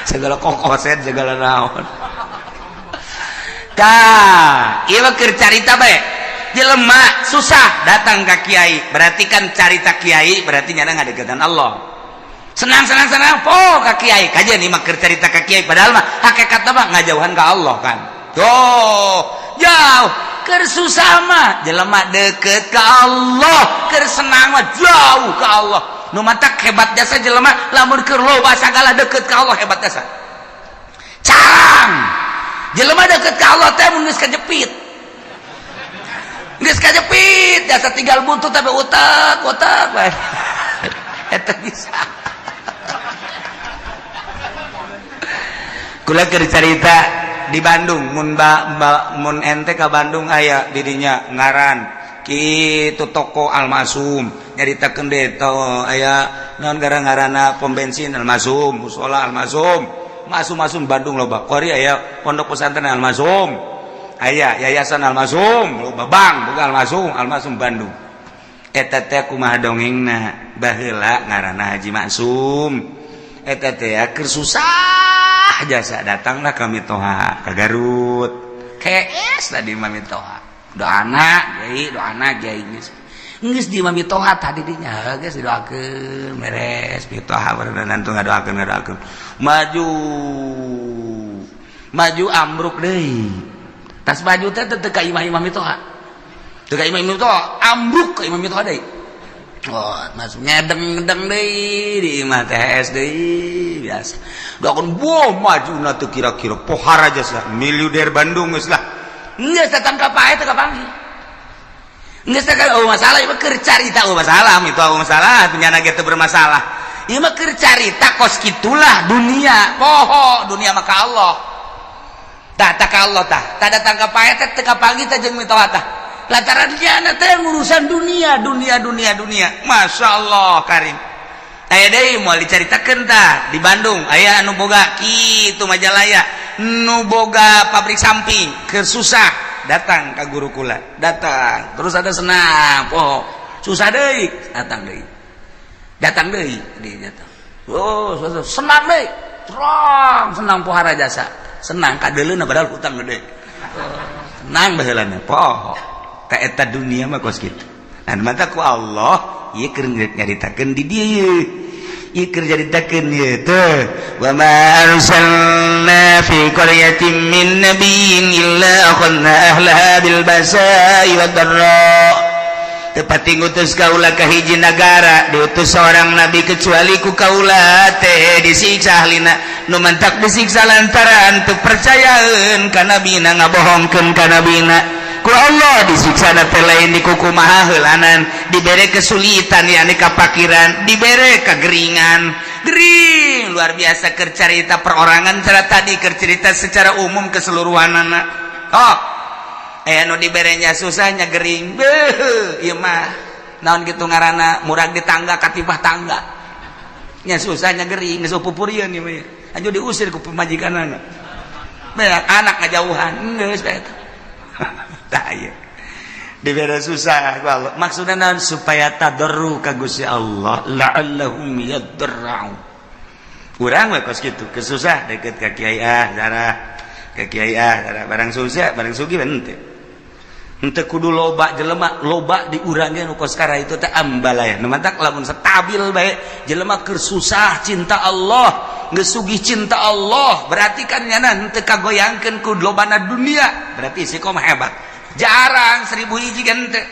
segala kokoset segala naon tah ieu keur carita bae jelema susah datang ka kiai berarti kan carita kiai berarti nyana ngadeukeutan Allah senang ka kiai kajian ieu mah keur carita ka kiai padahal mah hakikatna mah ngajauhan ka Allah kan tuh jauh keur susah mah jelema deukeut ka Allah keur senang mah jauh ka Allah nu matak hebat jasa jelema lamun keur loba sagala deukeut ka Allah hebat jasa carang jelema deukeut ka Allah teh mun geus kajepit jasa tinggal buntut tapi utak bae eta bisa kula keur carita di Bandung mun ente ka Bandung aya didinya ngaran kitu toko Almasum nyaritakeun deui aya naon ngaranna pom bensin Almasum mushola Almasum masum Bandung loba kori aya pondok pesantren Almasum aya yayasan Almasum loba bank boga Almasum Bandung eta teh kumaha dongengna baheula ngaranna Haji Maksum eta teh keur susah jasa datanglah kami toha ke Garut KS tadi mami toha doana kiai geus di mami toha tadi dinya geus didoakeun beres mi toha barengan tuh ngadoakeun maju amruk deui tas maju teh teu ka imam toha teu ka imam toha amruk ka imam toha deui masuk ngedeng deui di imah TS deui biasa doakeun maju na teu kira-kira pohara jasa miliuder Bandung geus lah geus datang ka pae teu kapanggih geus teh masalah ieu mah keur carita masalah nyana ge teu bermasalah ieu mah keur carita kos kitulah dunia poho dunia mah ka Allah tah ka Allah tah datang ka pae teh teu kapanggih teh jeung mitoha tah lantaran nyana teh urusan dunia Masya Allah Karim aya deui moal dicaritakeun tah di Bandung aya anu boga kitu Majalaya nu boga pabrik samping keur susah datang ka guru kula datang terus ada senang susah deui datang deui dia datang senang deui terang senang pohara jasa senang kadeuleuna padahal hutang gede senang baheulana ka eta dunia mah kos kitu. Nah, mata ku Allah ieu keur nyaritakeun di dieu. Ieu keur nyaritakeun ieu teh. Wa ma arsalna kunna fi qaryatin min nabiyyin illa akhadna ahlaha bil basa'i wad dharra tepati ngutus kaula ka hiji nagara diutus seorang nabi kecuali ku kaula teh disiksa ahlina nu mantak disiksa lantaran teu percayaeun ka nabina ngabohongkeun ka nabina ku Allah disiksa teh lain di kukumaha heulanan dibere kesulitan yakni kapakiran dibere kageringan gering luar biasa keur carita perorangan cara tadi keur cerita secara umum keseluruhanana nu diberenya susahnya gering beuh ieu mah naon kitu ngaranna murag di tangga katibah tangga nya susahnya gering geus pupurieun ieu mah anjo diusir ku pemajikanana beak anak ngajauhan geus bae eta tah ieu dibere susah ku Allah maksudna naon supaya tadarru ka Gusti Allah la'allahum yadarra'u urang we kos kitu kesusah deket ka kiai zarah ka kiai zarah barang susah barang sugih henteu henteu kudu loba jelema loba diurangkeun nu kos kara itu teh ambalaya nu matak lamun stabil bae jelema keur susah cinta Allah geus sugih cinta Allah berarti kan nyana henteu kagoyangkeun ku lobana dunia berarti istiqomah hebat jarang 1000 hiji kan henteu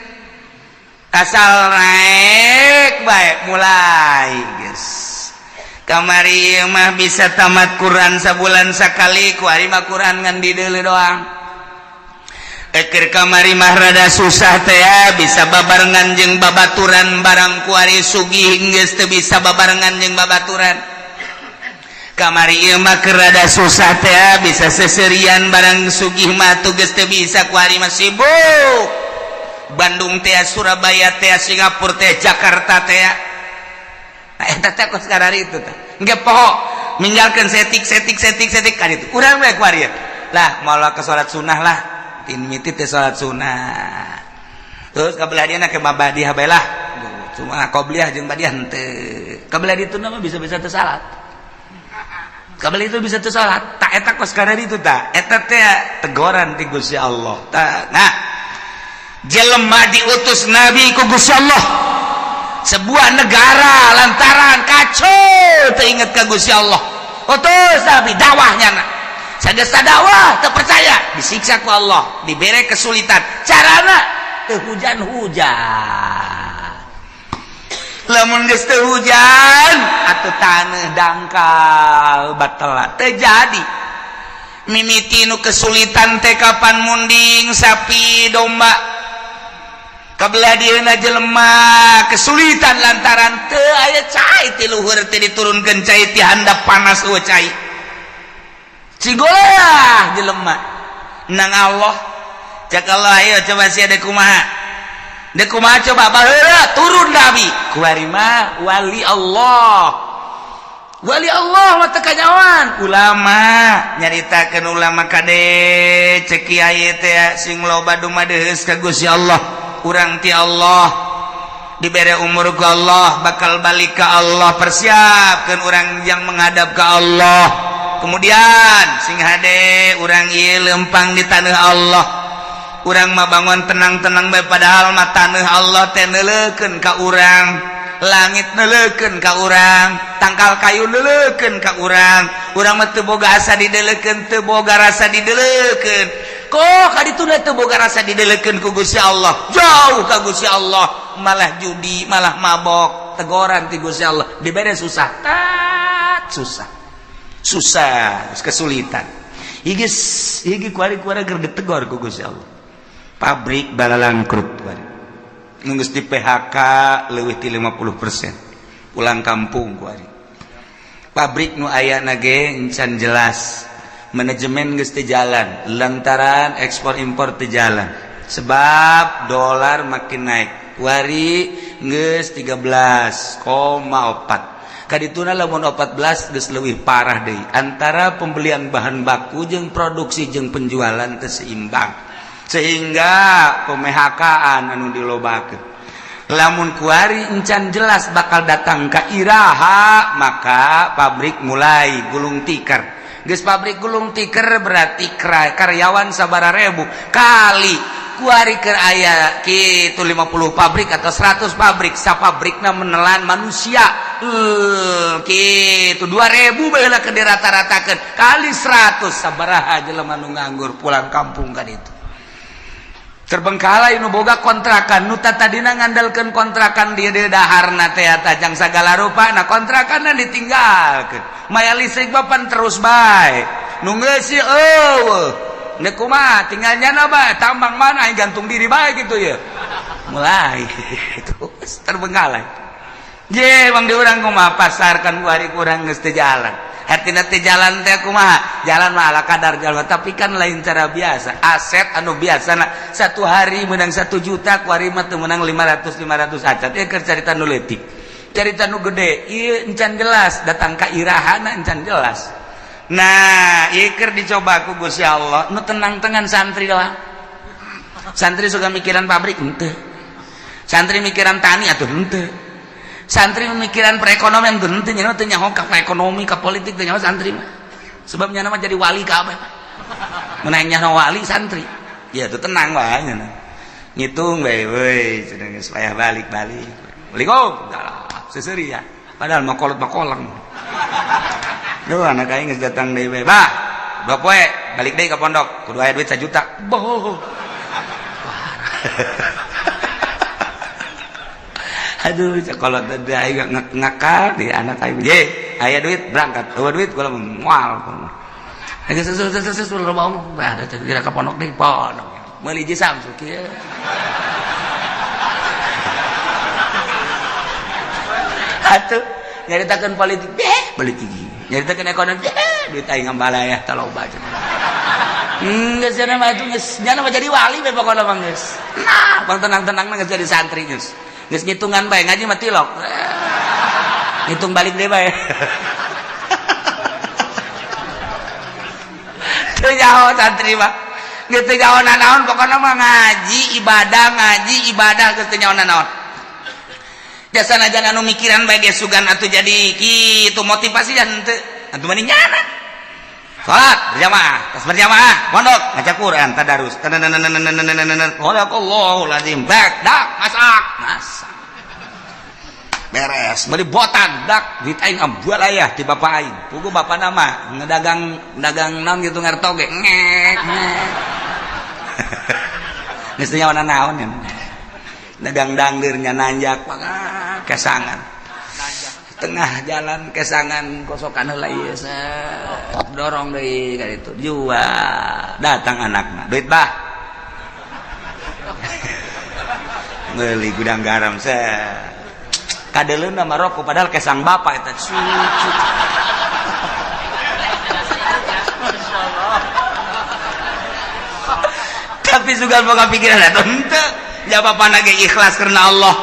asal naik bae mulai geus kamari mah bisa tamat Quran sabulan sakali ku ari mah Quran ngan di deuleu doang eker kamari mah rada susah teh bisa babarengan jeung babaturan barang kuari sugih geus teu bisa babarengan jeung babaturan kamari ieu mah keur rada susah teh bisa seserian barang sugih mah tuh geus teu bisa kuari mah sibuk Bandung teh Surabaya teh Singapura teh Jakarta teh nah eta teh kos karari itu teh engke poho ninggalkeun setik kan itu urang we kuari lah malah ke salat sunah lah mimiti teh salat sunah terus kabelah dia ke mabadiah bae lah cuma qobliyah jeung badiah henteu kabelah ditu mah bisa-bisa teu salat kabelah itu bisa teu salat tak eta kos kana ditu tah eta teh teguran ti Gusti Allah nah jelema diutus nabi ku Gusti Allah sebuah negara lantaran kacau teu inget ka Gusti Allah utus nabi dakwahnya sagesa dakwah teu percaya disiksa ku Allah dibere kesulitan carana teu hujan-hujan lamun geus teu hujan atuh taneuh dangkal batal teu jadi mimiti nu kesulitan teh kapan munding sapi domba kabelah dieuna jelema kesulitan lantaran teu aya cai ti luhur teh diturunkeun cai ti handap panas eueuh cai cigolah jelema nang Allah cak Allah ayo coba sia dek kumaha coba baheula turun nabi kuari mah wali Allah mah teu kanyawan ulama nyaritakeun ulama kade cek kiai teh sing loba dumadeus ka Gusti Allah urang ti Allah dibere umur ku Allah bakal balik ka Allah persiapkeun urang yang menghadap ka Allah kemudian sing hade urang ieu lempang di taneuh Allah urang mah bangun tenang-tenang bae padahal mah taneuh Allah teh neuleukeun ka urang langit neuleukeun ka urang tangkal kayu neuleukeun ka urang mah teu boga asa dideuleukeun teu boga rasa dideuleukeun kok kadituna teu boga rasa dideuleukeun ku Gusti Allah jauh ka Gusti Allah malah judi malah mabok teguran ti Gusti Allah dibere susah kesulitan higi kuari-kuari keur ditegor ku Gusti Allah pabrik balalangkrut kuari geus di PHK leuwih ti 50% pulang kampung kuari pabrik nu ayana ge encan jelas manajemen geus teu jalan lantaran ekspor impor teu jalan sebab dolar makin naik kuari geus 13,4 kadituna lamun 14 geus leuwih parah deui antara pembelian bahan baku jeung produksi jeung penjualan teu seimbang sehingga PMHK-an anu dilobakeun lamun kuari encan jelas bakal datang ka iraha maka pabrik mulai gulung tikar geus pabrik gulung tikar berarti karyawan sabaraha ribu kali kuari ke aya kitu 50 pabrik atau 100 pabrik, sa pabrikna menelan manusia kitu 2000 baheula ke dirata-ratakeun kali 100 sabaraha jelema nu nganggur pulang kampung kan itu. Terbengkalai nu boga kontrakan nu tadina ngandalkeun kontrakan di daharna teh tajang sagala rupa, nah kontrakanna ditinggalkeun. Maya listrik bapan terus bae. Nu geus eueuh nek kumaha tinggal nyana bae tambang mana yang gantung diri bae gitu ya. Mulai itu terbengkalai. Ye bang di urang kumaha pasarkan kuari kurang geus teu jalan. Hartina teh jalan teh kumaha? Jalan mah ala kadar jalan, tapi kan lain cara biasa. Aset anu biasana 1 hari menang 1 juta, kuari mah teu menang 500 acat. Ya keur carita nu leutik. Carita nu gede, ieu encan jelas, datang ka irahana encan jelas. Nah, iker dicoba ku Gusti Allah, nu tenang-tenang santri lah. Santri suka mikiran pabrik henteu. Santri mikiran tani atuh henteu. Santri mikiran perekonomian henteu, nya teh nyaho ka ekonomi, ka politik teh nyaho santri mah. Sebab nya mah jadi wali ka apa? Mun nya wali santri. Ya tuh tenang wae nya. Ngitung bae we, cenah geus payah balik-balik. Assalamualaikum. Seseuri ya. Padahal makolot-makolang. Duh anak aing geus datang deui bae. Bah, 2 poe balik deui ka pondok. Kudu aya duit 1 juta. Boh. Aduh, sakolot teh aing ngakal di anak aing. Ye, aya duit berangkat. Eueuh duit kula moal. Geus susul bawa ada teh kira ka pondok deui pondok. Meuli ji Samsu kieu. Atuh nyaritakeun politik balik gigi. Nyaritakeun ekonomi duit aing ngambala ya taloba cenah. Geus cenah mah atuh geus nya mah jadi wali bae pokona mah geus. Nah, bang tenang-tenang mah geus jadi santri geus. Geus ngitungan bae ngaji mah tilok. Ngitung balik deui bae. Teu nyaho santri mah. Geus teu nyaho naon pokona mah ngaji ibadah geus teu nyaho naon. Jasana jangan anu mikiran bae geus sugan atuh jadi kitu motivasi henteu. Atuh mani nyana. Salat berjamaah, tas berjamaah, pondok ngaca Quran, tadarus. Wallahul azim. Dak masak. Beres, beli botan dak duit aing ambual aya ti bapak aing. Pugu bapak nama ngedagang naon gitu ngartoge. Ngek. Geus teu nyawana naon ya. Dagang dangdeurnya nanjak kesangan tengah jalan kesangan kosokan heula ieu dorong deui ka ditu jual datang anakna duit bah meuli gudang garam kadeleuna mah rokok padahal kesang bapak eta cucu tapi juga boga pikiran atuh henteu ya bapana ge ikhlas karena Allah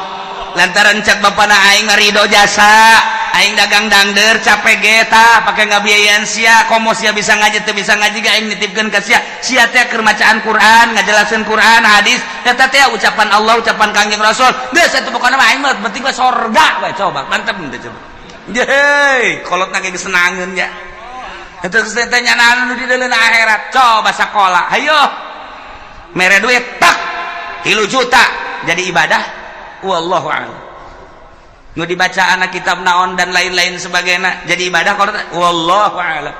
lantaran cak bapana aing ngarido jasa aing dagang dangdeur capek ge tah pake ngabiayaeun sia komo sia bisa ngaji teu bisa ngaji ge aing nitipkeun ka sia teh keur macaan Quran ngajelaseun Quran hadis eta teh ucapan Allah ucapan Kangjeng Rasul geus atuh pokona mah aing mah penting mah sorga we coba mantep teh coba yeay kolotna ge senangeun ya eta teh nyanaan nu di dalam akhirat coba sakola hayo mere duit tak 3 juta jadi ibadah wallahu a'lam nu dibaca anak kitab naon dan lain-lain sebagainya jadi ibadah kalau wallahu a'lam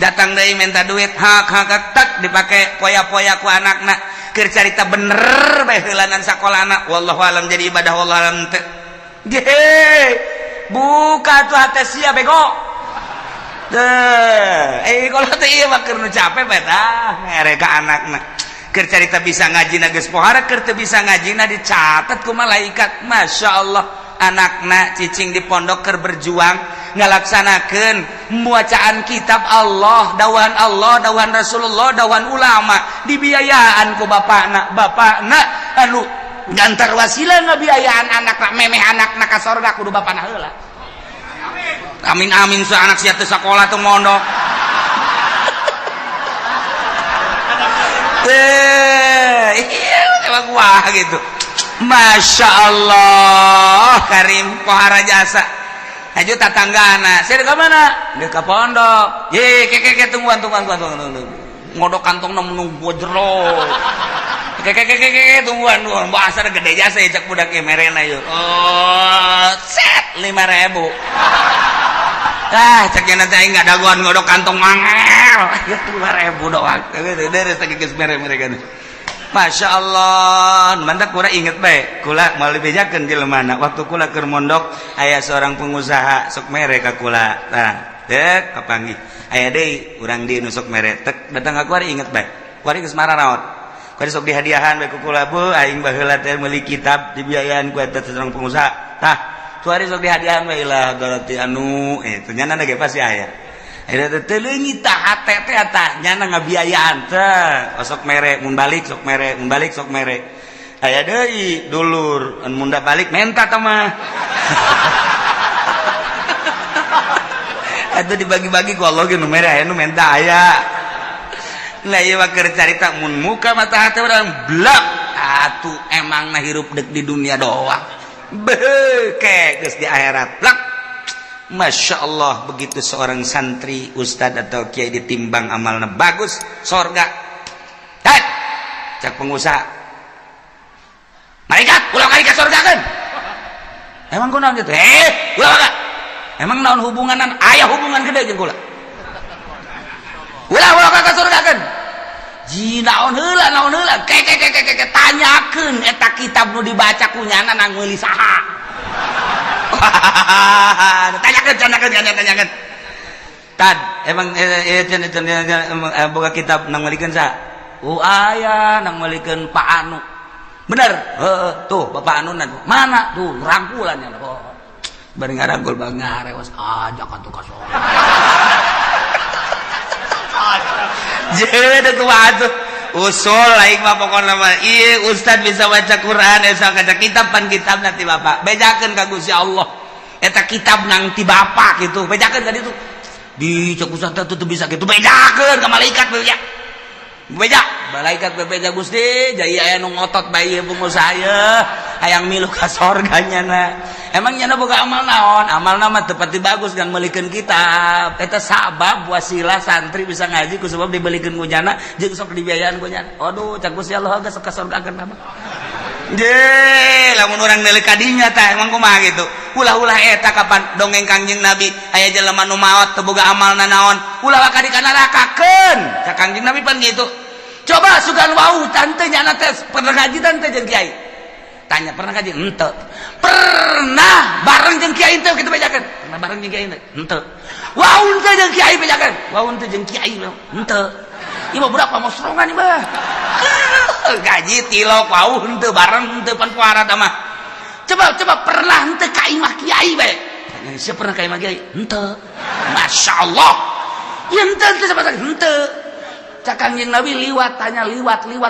datang deui minta duit hak tak dipake poya-poya ku anakna keur carita bener bae heulanan sakolana wallahu a'lam jadi ibadah wallahu a'lam teh ge buka tuh hate sia bego kalau teh ieu mah keur nu capek bae tah mere ka anakna keur carita bisa ngajina geus pohara keur teu bisa ngajina dicatat ku malaikat masyaallah anakna cicing di pondok keur berjuang ngalaksanakeun pembacaan kitab Allah dawan Rasulullah dawan ulama dibiayaan ku bapakna anu gantar wasilah ngabiayaan anakna memeh anakna ka sorga kudu bapana heula amin sa anak sia teu sakola teu mondok iya emang wah gitu Masya Allah Karim pohara jasa aja tatanggana saya ke mana dia ke pondok ye tungguan ngodok kantong nunggu jero tungguan bahasa gede jasa cek budak merena yuk. Oh, set 5.000. Ceknya nanti aing nggak daguan ngodok kantong mangel. Ya 5.000 doang. Dari geus mere-mere. Masya Allah, mantap kula inget baik. Kula mau bejakeun jelemana. Waktu kula keur mondok aya seorang pengusaha sok mere ka kula. Nah, dek kapanggih. Aya deui urang di nu sok mere. Tek datang ka kuari inget baik. Kuari geus marah naon? Kuari sok dihadiahan bae ku kula bu aing baheula teh meuli kitab dibiayaan ku eta seorang pengusaha. Tah, kuari sok dihadiahan bae lah garati anu ternyata ge pasti aya. Akhirnya teleungi tah hate teh tah nyana ngabiayaan teh sok mere mun balik sok mere aya deui dulur mun munda balik menta tah mah atuh dibagi-bagi ku Allah ge nu mere aya nu menta aya lah ieu mah keur carita mun muka mata hate urang blak atuh emang na hirup deuk di dunia doang beuke geus di akhirat blak. Masya Allah, begitu seorang santri, ustad atau kiai ditimbang amalnya bagus, sorga. Hei, cak pengusaha. Malaikat, ulah kali ke sorga kan? Emang kunaon gitu? Ulah kak. Emang naon hubunganan? Ayah hubungan gede jeung kula. Ulah ke sorga kan? Ji naon heula? Ke tanyakeun eta kitab nu dibaca kunyana nang meuli saha? Tanyakan. Tad, emang boga kitab nang malikeun sa? Aya nang malikeun Pak Anu. Bener? Tuh Bapak Anu mana tuh rangkulannya. Bari ngarangkul bang ngarewas aja kan tuh kasor. Jadi tuh atuh usul lain mah pokokna mah ieu ustad bisa baca Quran esa kaca kitab pan kitab nanti Bapak bejakeun ka Gusti Allah eta kitab nang ti Bapak gitu bejakeun ka ditu di cek ustad teh teu bisa kitu bejakeun ka malaikat malaikat bebeja Gusti jadi aya nu ngotot bae ieu pengusaha hayang milu ka sorganya na emang nyana boga amal naon amalna mah teu pati bagus ngan meulikeun kitab eta sabab wasilah santri bisa ngaji ku sebab dibelikeun ku nyana jeung sok dibiayaan ku nyana aduh cak Gusti Allah geus sok ka sorgakeun mah je lamun urang neuleuh ka dinya tah emang kumaha gitu ulah-ulah eta kapan dongeng Kangjeng Nabi aya jelema nu maot teu boga amalna naon ulah ka dikanarakakeun cak Kangjeng Nabi pan gitu coba sugan wau tante nyana teh pernah ngaji tante jeung kiai tanya pernah ngaji henteu pernah bareng jeung kiai teh kitu bejakeun pernah bareng jeung kiai teh henteu waun teh jeung kiai bejakeun waun teh jeung kiai henteu ieu mah budak pamosrongan ieu mah gaji tilok waun teu bareng henteu pan puara tah mah coba pernah henteu ka imah kiai bae tanya siapa pernah ka imah kiai henteu masyaallah ieu henteu sabaraha henteu cak Kangjeng Nabi liwat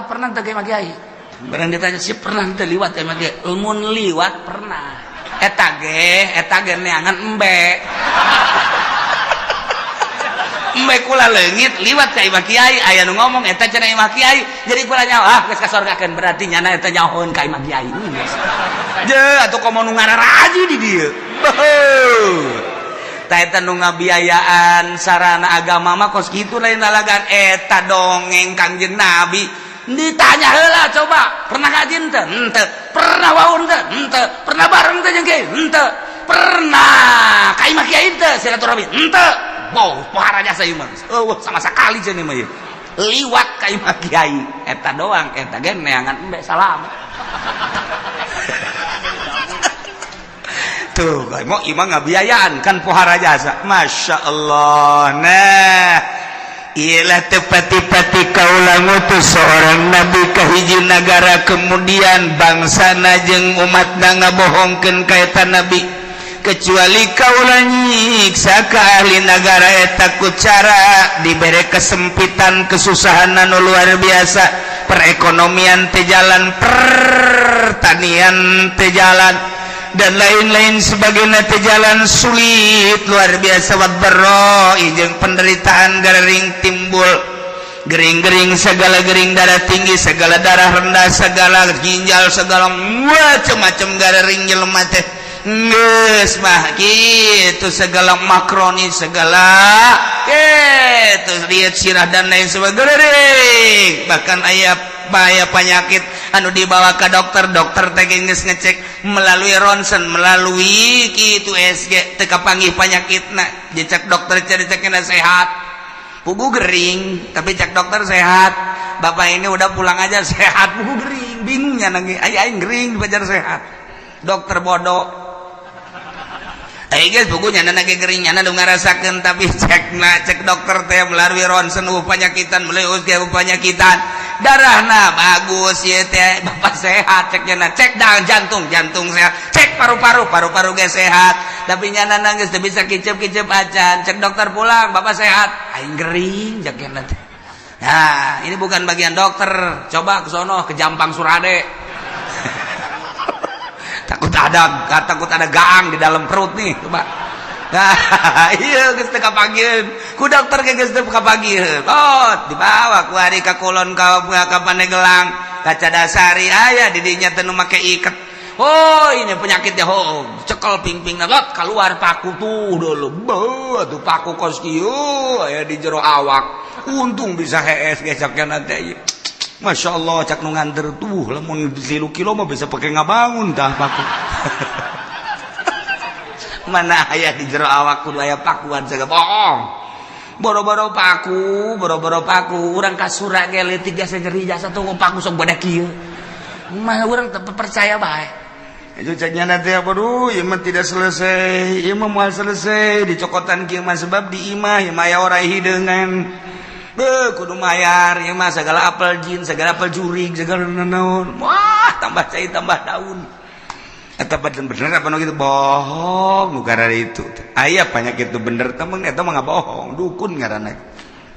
pernah teu ka imah kiai barang ditanya si pernah teu liwat emang dia mun liwat pernah eta ge neangan embe kula leungit liwat ka imah kiai aya nu ngomong eta cenah imah kiai jadi kula nyawa geus kasorgakeun berarti nyana eta nyahoeun ka imah kiai je atuh komo nu ngararaji di dieu tah eta nu ngabiayaan sarana agama mah kos kitu lain lalagan eta dongeng Kangjeng Nabi ditanya heula coba pernah ngaji henteu pernah waun henteu pernah bareng teh jeung kiai henteu pernah ka imah kiai teh silaturahmi henteu wow pohara jasa ieu mah sama sakali cenah mah ieu liwat ka imah kiai eta doang eta ge neangan embe salam tuh mau imah ngabiayaan kan pohara jasa Masya Allah nah ialah tepati-pati kaulah ngutus seorang nabi ka hiji nagara kemudian bangsana jeung umatna ngabohongkeun ka eta nabi kecuali kaulah nyiksa ka ahli nagara eta ku cara dibere kesempitan kesusahan anu luar biasa perekonomian teh jalan pertanian teh jalan dan lain-lain sebagainya teh jalan sulit luar biasa wadbarro jeung penderitaan gering timbul gering-gering segala gering darah tinggi segala darah rendah segala ginjal segala macam-macam gering jelema teh geus mah kitu segala makroni segala lihat sirah dan lain sebagainya bahkan aya penyakit anu dibawa ke dokter teh geus ngecek melalui ronsen melalui kitu SG teu kapanggih penyakitna cek dokter cek-cekna sehat pugu gering tapi cek dokter sehat bapak ini udah pulang aja sehat pugu gering bingungnya lagi aing gering dibajar sehat dokter bodoh guys bukunya nana gering nana udah ngerasakan tapi cek dokter teh melalui ronsen penyakitan melalui penyakitan darahna bagus ya teh bapak sehat ceknya cek jantung sehat cek paru-paru guys sehat tapi nyana nangis teh bisa kicep acan cek dokter pulang bapak sehat aing gering ceknya teh nah ini bukan bagian dokter coba ke sono ke Jampang Surade takut ada gaang di dalam perut nih coba nah iya geus teu kapagieun ku dokter ge geus teu kapagieun dibawa ku ari ka kulon ka Pandeglang ka Cadasari aya di dinya teu nu make iket ini penyakitnya cekel ping-pingna lot keluar paku tuh dulu tuh paku kos kieu aya di jero awak untung bisa hees gesaknya nanti Masya Allah cak nu nganter tuh lamun 3 kilo mah bisa pakai ngabangun dah paku mana aya di jero awak kudu aya pakuan segala bohong boro-boro paku urang kasura ge leutik jasa nyeri jasa tuh paku sok bada kieu mah urang teu percaya bae itu caknya nanti apa ieu mah tidak selesai ieu mah moal selesai dicokotan kieu mah sebab di imah ieu mah aya orang hideungan kudu mayar ya mah segala apel jin segala apel jurig segala naon wah tambah cai tambah daun eta bener apa nu kitu bohong nu gara itu aya penyakit itu bener temen eta mah ngabohong dukun ngaranna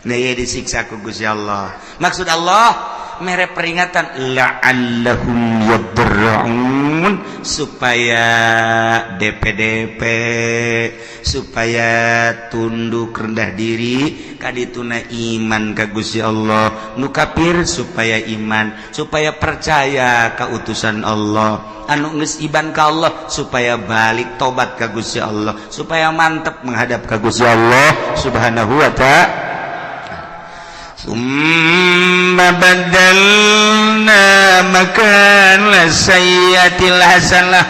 nah ieu disiksa ku Gusti Allah maksud Allah mere peringatan la'allahum yadra'un supaya DP supaya tunduk rendah diri kadituna iman ka Gusti Allah nu kafir supaya iman supaya percaya ka utusan Allah anu geus iban ka Allah supaya balik tobat ka Gusti Allah supaya mantep menghadap ka Gusti Allah subhanahu wa ta'ala summa badalna makana sayyatil hasanah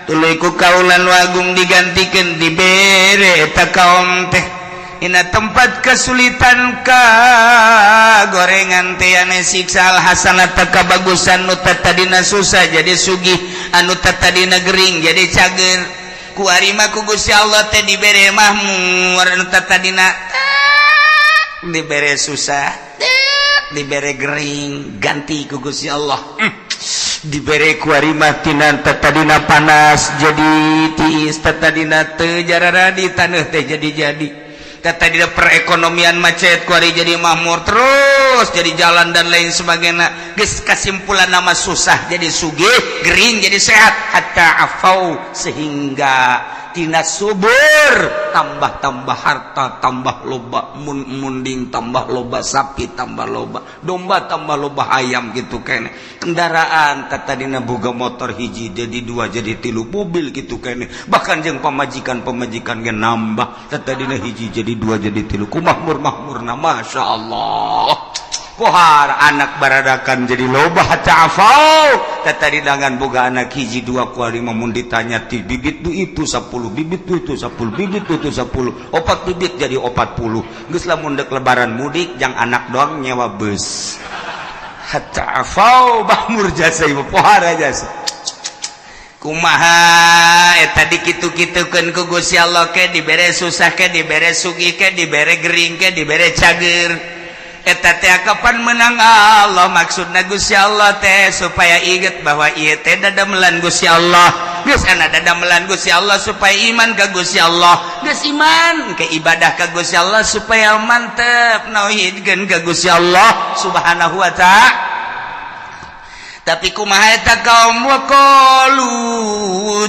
tuluy ku kaulan wagung digantikeun dibere eta kaum teh ina tempat kesulitan ka gorengan teh ane siksa al hasanah kabagusan nu tadina susah jadi sugih anu tadina gering jadi cager ku ari mah ku Gusti Allah teh dibere mahmur anu tadina dibere susah dibere gering ganti ku Gusti Allah dibere ku ari mah tina tadina panas jadi tiis tadina teu jarara di taneuh teh jadi tadina perekonomian macet ku ari jadi makmur terus jadi jalan dan lain sebagainya geus kasimpulan nama susah jadi sugih gering jadi sehat hatta afau sehingga tina subur tambah harta tambah loba munding tambah loba sapi tambah loba domba tambah loba ayam gitu kene kendaraan tadina boga motor hiji jadi 2 jadi 3 mobil gitu kene bahkan jeung pamajikan ge nambah tadina hiji jadi 2 jadi 3 ku makmur-makmurna masyaallah pohar anak baradakan jadi loba hatta afau tadi dangan boga anak hiji 2 kuari mun ditanya ti bibit du itu 10 bibit du itu 10 bibit du itu 10 opat bibit jadi 40 geus lamun dek lebaran mudik jang anak doang nyewa bus hatta afau bahmur jasa ieu pohar jasa kumaha eta dikitu-kitukeun ku Gusti Allah ke dibere susah ke dibere sugih ke dibere gering ke dibere cager eta teh kapan menang Allah maksudna Gusti Allah teh supaya inget bahwa ieu teh dadamelan Gusti Allah geus ana dadamelan Gusti Allah supaya iman ka Gusti Allah geus iman ke ibadah ka Gusti Allah supaya mantep nauhidkeun ka Gusti Allah subhanahu wa ta'ala tapi kumaha eta kaum waqalu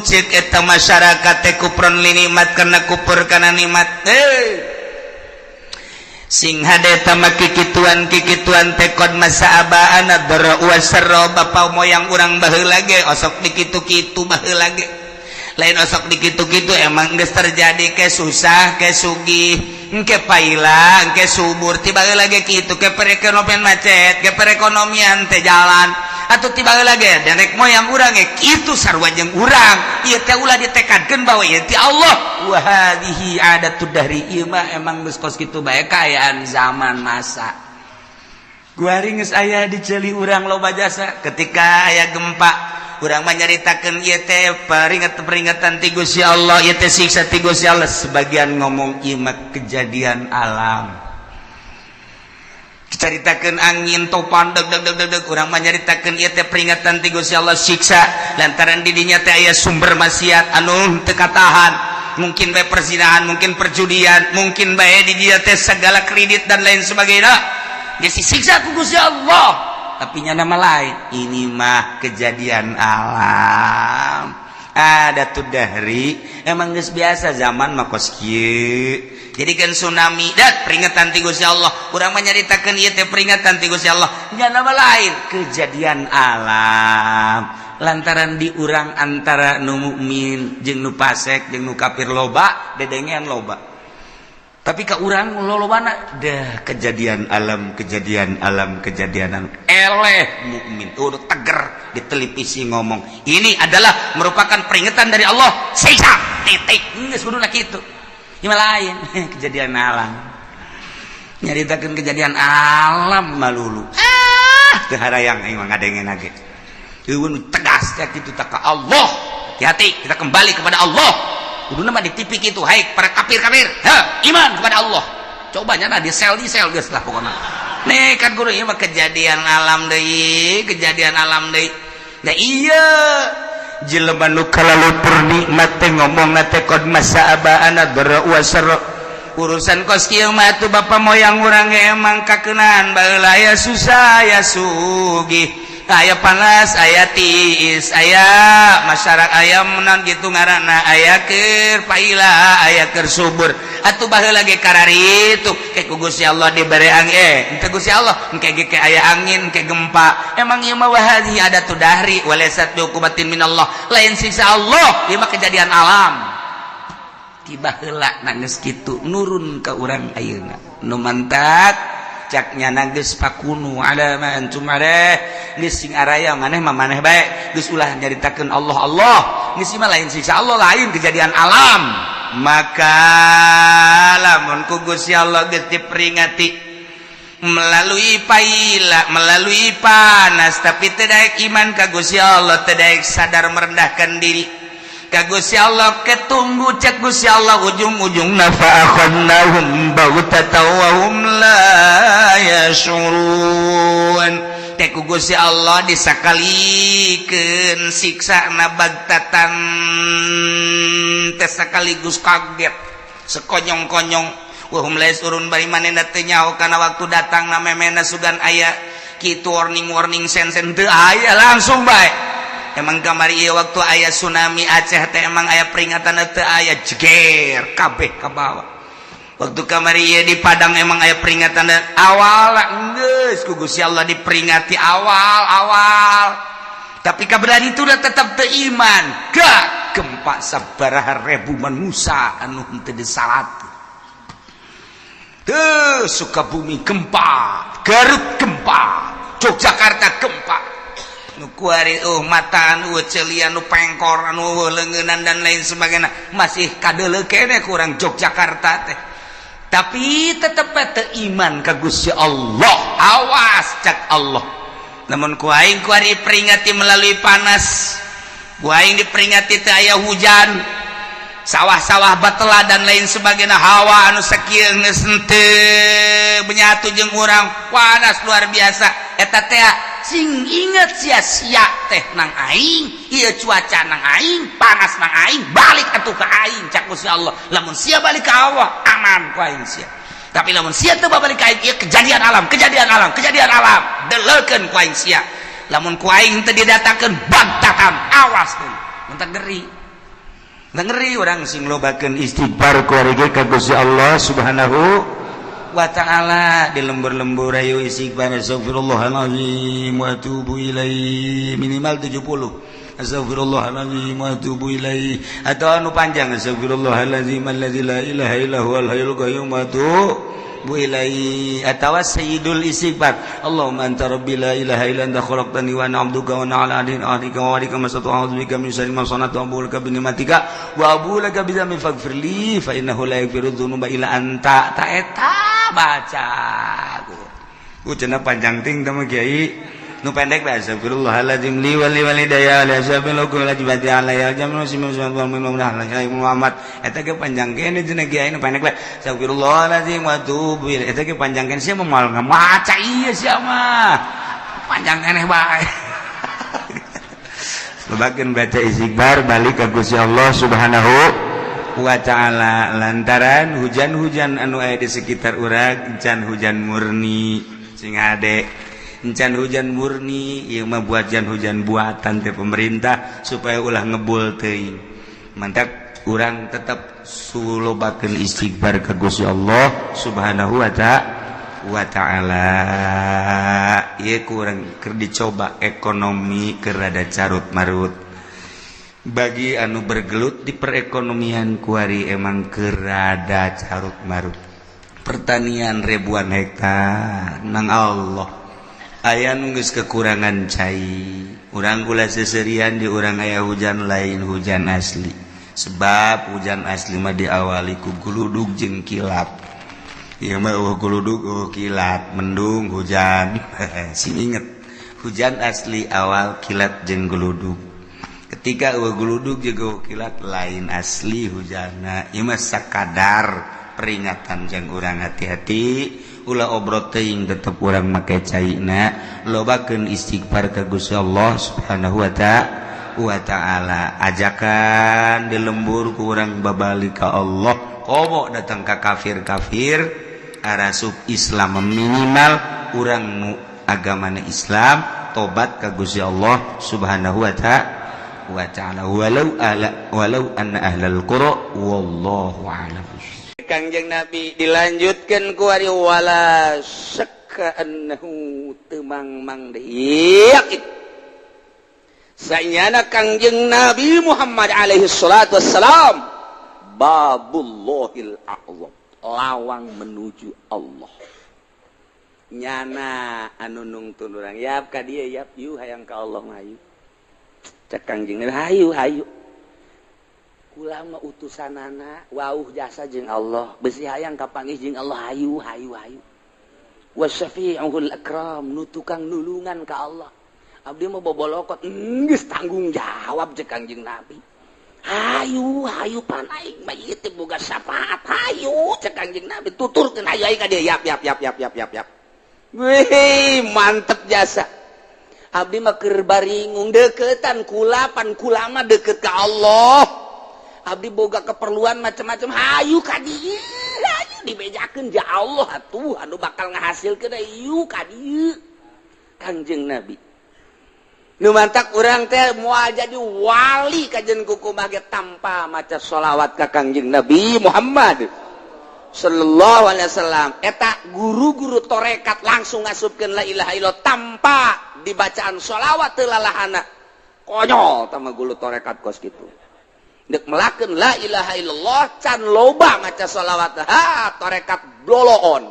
cek eta masyarakat teh kufrun nikmat kana kufur kana nikmat sing hade tama kikituan tekod masa abaana dara wasarra bapa moyang urang baheula ge osok dikitu-kitu baheula ge lain osok dikitu-kitu emang geus terjadi ke susah ke sugih ke paila ke subur tiba lagi kitu ke perekonomian macet ke perekonomian teh jalan atau tiba lagi derek moyang urang kitu sarua jeung urang ieu teh ulah ditekadkeun bahwa ieu ti Allah wa hadhihi adatud dahri ieu mah emang geus kos kitu bae kaayaan zaman masa guari geus aya di ceuli urang loba jasa ketika aya gempa urang mah nyaritakeun ieu teh peringatan ti Gusti Allah ieu teh siksa ti Gusti Allah sebagian ngomong ieu mah kejadian alam dicaritakeun angin topan deg urang mah nyaritakeun ieu teh peringatan ti Gusti Allah siksa lantaran di dinya teh aya sumber maksiat anu teu katahan mungkin bae perzinahan mungkin perjudian mungkin bae di dinya teh segala kredit dan lain sebagainya geus disiksa ku Gusti Allah tapi nya nama lain ini mah kejadian alam ada tuh dahri emang geus biasa zaman mah kos kieu jadi kan tsunami dat peringatan ti Gusti Allah urang mah nyaritakeun ieu teh peringatan ti Gusti Allah nya nama lain kejadian alam lantaran di urang antara nu mukmin jeung nu fasik jeung nu kafir loba dedengean loba tapi ka urang lolobana dah kejadian alam eleh mukmin udah teger di televisi ngomong ini adalah merupakan peringatan dari Allah siksa titik geus kuduna kitu ieu lain kejadian alam nyaritakeun kejadian alam malulu teu harayang aing mah ngadengen age eueun tegas teh kitu tak ka Allah hati-hati kita kembali kepada Allah kudu nama di TV gitu hai para kafir iman kepada Allah coba nyana di sel geus lah pokona nekat guru ieu mah kejadian alam deui da iya jelema nu kalalupur nikmat teh ngomongna teh qad masa'abana dara wa syarra urusan kos kieu mah tuh bapa moyang urang emang kakeunaan baheula aya susah aya sugih aya panas aya tiis aya masyarakat aya menan gitu ngaranna aya keur paila aya keur subur atuh baheula ge karari itu ke Gusti Allah dibere angin teu Gusti Allah engke ge aya angin ke gempa emang ieu mah wahadi ada tu dahri walasat biuqubatin minallah lain siksa Allah ieu mah kejadian alam tiba heula na geus kitu nurun ka urang ayeuna nu mantat caknya nanggeus pakunu ada ma antum ada geus sing araya maneh mah maneh bae geus ulah nyaritakeun Allah geus mah lain siksa Allah lain kejadian alam maka lamun ku Gusti Allah geus diperingati melalui paila melalui panas tapi teu daek iman ka Gusti Allah teu daek sadar merendahkan diri ka Gusti Allah ketunggu cek Gusti Allah ujung-ujungna fa'akhadnahum baghtatan wa hum la yash'urun teh ku Gusti Allah disakalikeun siksana baghtatan teh sakaligus kaget sekonyong-konyong wa hum la yash'urun bari manehna teu nyaho kana waktu datangna memena sugan aya kitu warning sen-sen teu aya langsung bae emang kamari ieu waktu aya tsunami Aceh teh emang aya peringatan teu aya jeger kabeh ka bawah waktu kamari ieu di Padang emang aya peringatan awal geus ku Gusti Allah diperingati awal tapi kaberani itu udah tetap teu iman gak gempa sabaraha ribu manusia anu teu disalat teu Sukabumi gempa Garut gempa Yogyakarta gempa nu kuari mata anu ceulian nu pengkor anu leungeunnan dan lain sebagainya masih kadeuleu keneh kurang Yogyakarta teh tapi tetep teu iman ka Gusti Allah awas cak Allah namun ku aing kuari peringati melalui panas ku aing diperingati teu aya hujan sawah-sawah batela dan lain sebagainya hawa anu sakieu geus teu benyatu jeung urang panas luar biasa eta teh sing inget sia-sia teh nang aing ieu cuaca nang aing panas nang aing balik atuh ka aing cak Gusti Allah lamun sia balik ka Allah aman ku aing sia tapi lamun sia teu balik ka aing ieu kejadian alam deleukeun ku aing sia lamun ku aing teu didatakeun bagtatan awas tuh mentak ngeri urang sing lobakeun istighfar kuarege ka Gusti Allah Subhanahu wa ta'ala di lembur-lembur ayo istighfar astagfirullahalazim wa atubu ilaihi minimal 70 Astagfirullahaladzim wa atubu ilaih. Atau anu panjang Astagfirullahaladzim alladzi la ilaha illa huwal hayyul qayyum wa atubu ilaih. Atau sayyidul istighfar Allahumma anta rabbi la ilaha illa anta khalaqtani wa ana 'abduka wa ana 'ala ahdika wa wa'dika masata'tu a'udzu bika min syarri ma sana'tu wa a'udzu bika bi ni'matika wa a'udzu bika bi dzambi faghfirli fa innahu la yaghfiru dzunuba illa anta. Ta eta baca cenah panjang ting teh mah kiai nu pendek bae astagfirullahaladzim li wali walidayya la sabilukum la jibati alayya jamu Muhammad eta ge panjang kene cenah kiai nu pendek bae astagfirullahaladzim wa atubu ilaih eta ge panjang kene sia moal ngamaca ieu sia mah panjang kene bae lobakeun baca istighfar balik ka Gusti Allah Subhanahu wa ta'ala lantaran hujan-hujan anu aya di sekitar urang encan hujan murni sing ade encan hujan murni ieu mah hujan buatan teh pemerintah supaya ulah ngebul teuing mantap urang tetep sulobakeun istighfar ka Gusti Allah Subhanahu wa ta'ala ieu kurang keur dicoba ekonomi keur rada carut marut bagi anu bergelut di perekonomian kuari emang kerada carut marut pertanian ribuan hektar nang Allah aya nu geus kekurangan cai urang kula seserian di urang aya hujan lain hujan asli sebab hujan asli mah diawali ku guludug jeung kilat ieu mah guludug kilat mendung hujan sing inget hujan asli awal kilat jeung guludug ketika guludug jeung kilat lain asli hujanna ieu mah sakadar peringatan jeung urang hati-hati ulah obrot teuing tetep urang make caina lobakeun istighfar ka Gusti Allah Subhanahu wa ta'ala ajakan di lembur ku urang babalik ka Allah komo datang ka kafir-kafir arasub Islam minimal urang nu agamana Islam tobat ka Gusti Allah Subhanahu wa ta'ala walau anna ahlal qura wallahu a'lam. Kangjeng Nabi dilanjutkan ku ari wala syakka annahu temang-mang deui yakin saenyana Kangjeng Nabi Muhammad alaihi salatu wassalam babullahil a'zam lawang menuju Allah nyana anu nungtun urang yap ka dieu yap yu hayang ka Allah hayu cek Kangjeng Nabi hayu kula mah utusanana wauh jasa jeung Allah besi hayang kapanggih jeung Allah hayu wasyafi'ul akram nu tukang nulungan ka Allah abdi mah bobolokot geus tanggung jawab cek Kangjeng Nabi hayu pan aing mah ieu teh boga syafaat hayu cek Kangjeng Nabi tuturkeun hayu ka dieu yap weh mantep jasa abdi mah keur baringung deukeutan kula pan kula mah deukeut ka Allah abdi boga keperluan macam-macam hayu ka dieu hayu dibejakeun ja Allah atuh anu bakal ngahasilkeun hayu ka dieu Kangjeng Nabi nu mantak urang teh moal jadi wali kajen kukumah ge tanpa maca sholawat ka Kangjeng Nabi Muhammad sallallahu alaihi wasallam eta guru-guru torekat langsung ngasupkeun la ilaha illallah tanpa dibacaan sholawat teu lalahana konyol tama guru torekat kos kitu dek melakeun la ilaha illallah can loba maca sholawat torekat bloloon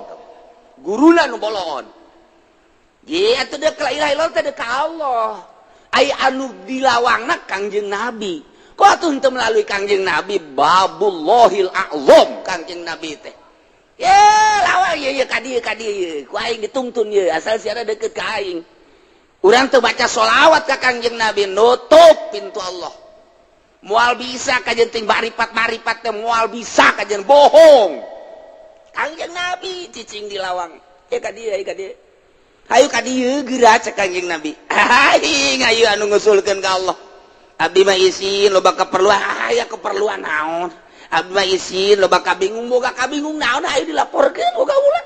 guruna nu boloon ye atuh dek la ilaha illallah teh dek ka Allah ai anu dilawangna Kangjeng Nabi kok atuh henteu melalui Kangjeng Nabi babullahil a'zam Kangjeng Nabi teh ye lawang ye ka dieu ku aing ditungtun ye asal siara deukeut ka aing urang teu baca sholawat ka Kangjeng Nabi nutup pintu Allah moal bisa kajen ting maripat teh moal bisa kajen bohong Kangjeng Nabi cicing di lawang ka dieu hayu ka dieu geura cek Kangjeng Nabi ayo anu ngusulkeun ka Allah abdi mah isin loba keperluan aya keperluan naon abdi mah isin loba kabingung boga kabingung naon ayo dilaporkeun boga ulah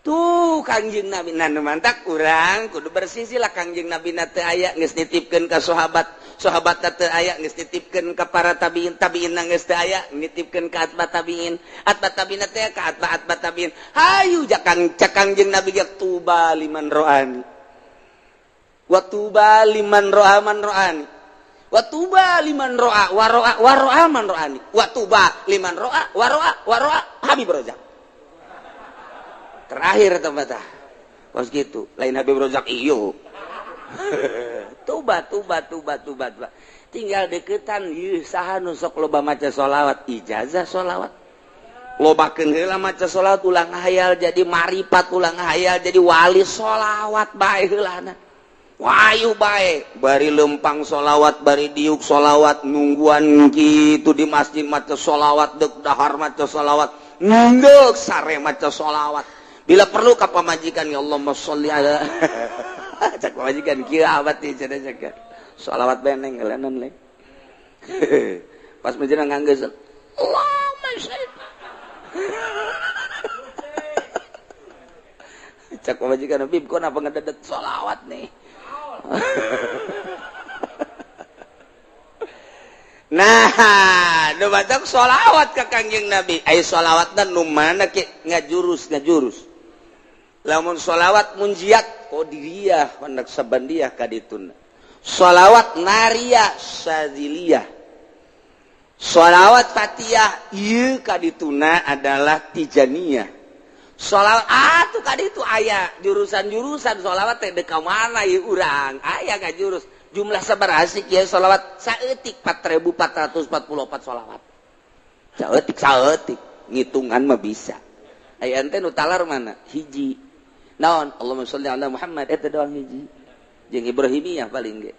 tuh Kangjeng Nabi nu mantak urang kudu bersisi lah Kangjeng Nabi na teu aya geus nitipkeun ka sahabat teu aya geus nitipkeun ka para tabiin geus teu aya nitipkeun ka atba tabiin teh ka atba tabiin hayu Kangjeng Nabi ge tuba liman ro'ani wa tuba liman ro'aman ro'ani Watuba liman ro'a waro'a man ro'ani. Watuba liman ro'a waro'a Habib Rozak. Terakhir tempat kos gitu. Lain Habib Rozak iyo. Tuba. Tinggal deketan ieu saha nu sok loba maca sholawat, ijazah sholawat. Lobakeun heula maca sholawat ulang hayal jadi marifat, ulang hayal jadi wali sholawat bae heulana. Wayu bae, bari lempang sholawat, bari diuk sholawat, nungguan gitu di masjid maca sholawat, dek dahar maca sholawat, nunduk sare maca sholawat. Bila perlu ka pamajikan ya Allahumma sholli ala. Cak pamajikan kieu abad ieu cenah cak. Sholawat beneng elenan le. Pas menjelang nganggeus. Allahumma sholli. Cak pamajikan Habib kok napa ngededet sholawat nih. Nah, nu batok sholawat ka Kangjeng Nabi. Ai sholawatna nu mana ke ngajurus. Lamun sholawat munjiat qadiriyah hendak sabandiyah kadituna. Sholawat nariyah syadziliyah. Sholawat fatihah ieu kadituna adalah tijaniyah. Sholawat tuh kadi itu aya jurusan-jurusan sholawat teh deka mana ieu urang aya ka jurus jumlah sabaraha sih kieu sholawat saeutik 4444 sholawat saeutik ngitungan mah bisa aya ente nu talar mana hiji naon Allahumma sholli ala Muhammad eta doang hiji jeung Ibrahimiyah paling ge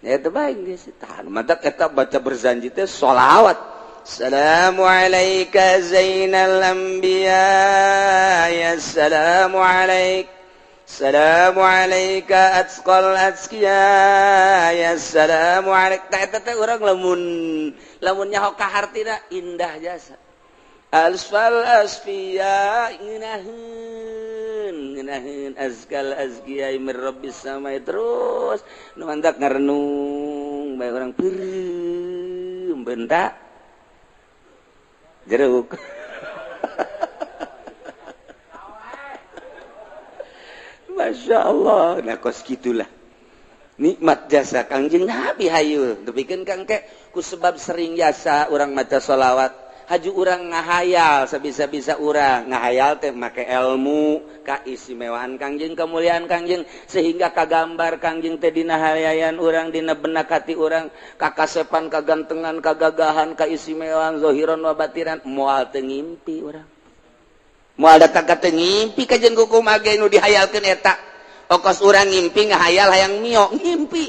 eta bae geus tahan matak eta baca berjanji teh sholawat. Assalamu alayka zainal anbiya ya salamu alayk Assalamu alayka atqal atqiya ya salamu alayk eta teh urang lamun nyaho kahartina indah jasa asfal asfiya ngeunaheun azkal azkiya min rabbis samai terus nu mantak ngarenung bae urang peureum benda jeruk. Masya Allah. Nah kos gitulah. Nikmat jasa Kangjeng Nabi hayu. Depikeun Kang ke ku sebab sering jasa urang maca sholawat. Haju urang ngahayal sabisa-bisa urang. Ngahayal teh make ilmu, kaistimewaan Kangjeng, kemuliaan Kangjeng sehingga kagambar Kangjeng teh dina hayayan urang, dina benak hati urang, kakasepan, kagantengan, kagagahan, kaistimewaan zahiran wa batiran moal teu ngimpi urang. Moal datang ka teu ngimpi kajen kukum age nu dihayalkeun eta. Okos urang ngimpi ngahayal hayang mio, ngimpi.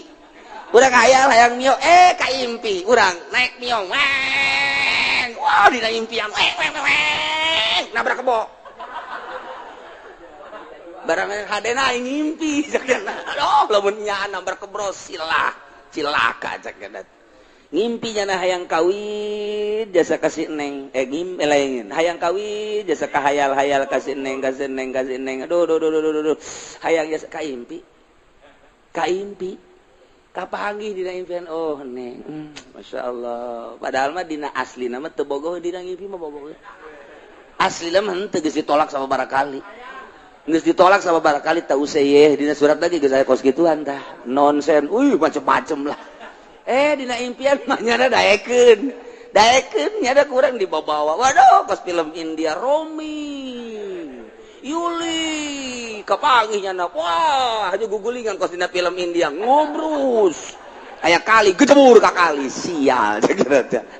Urang ngahayal hayang mio, kaimpi. Urang naik mio. Wah, dina impian, nabrak kebo. Barang hadena ngimpi, aduh, lamun nya nabrak kebro cilaka cak gadat. Ngimpi nya hayang kawin jasa kasih neng, lain hayang kawin jasa kahayal-hayal kasih neng. Aduh, hayang jasa kaimpi. Kapanggih dina impian neng Masya Allah padahal mah dina asli nama teu bogoh dina ngimpi mah bogoh asli mah henteu geus ditolak sababaraha kali geus ditolak sababaraha kali teu useuh dina surat lagi geus aya kos gituan tah nonsen macem-macem lah dina impian mah nyana daekeun nyana kurang dibawa waduh kos film India Romi Yuli kapanggihnya wah aja gugulingan kos dina film India ngobrus aya kali gejemur ka kali sial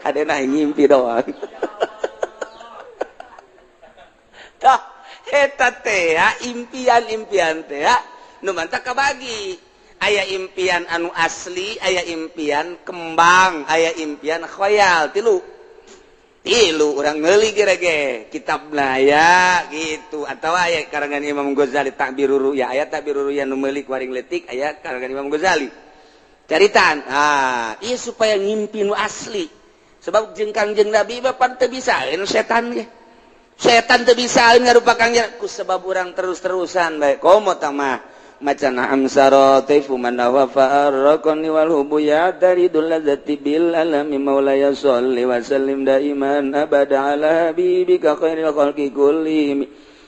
adena ngimpi doang tah eta teh impian teh nu mantap kabagi aya impian anu asli aya impian kembang aya impian khoyal tilu urang ngeuli gerege kitabna ya gitu atau aya karangan Imam Ghazali Ta'birur Ru'ya aya Ta'birur Ru'ya nu meuli kuring leutik aya karangan Imam Ghazali caritan ieu supaya ngimpi nu asli sebab jeung Kangjeng Nabi bapan teu bisaeun setan ge setan teu bisaeun ngarupa Kangjeng ku sebab urang terus-terusan bae komo tah mah macana amsara taifu manawa fa'arraqani wal hubu ya taridul ladzati bil alami maulaya sholli wa sallim daiman abada ala habibika khairil khalqi kullihim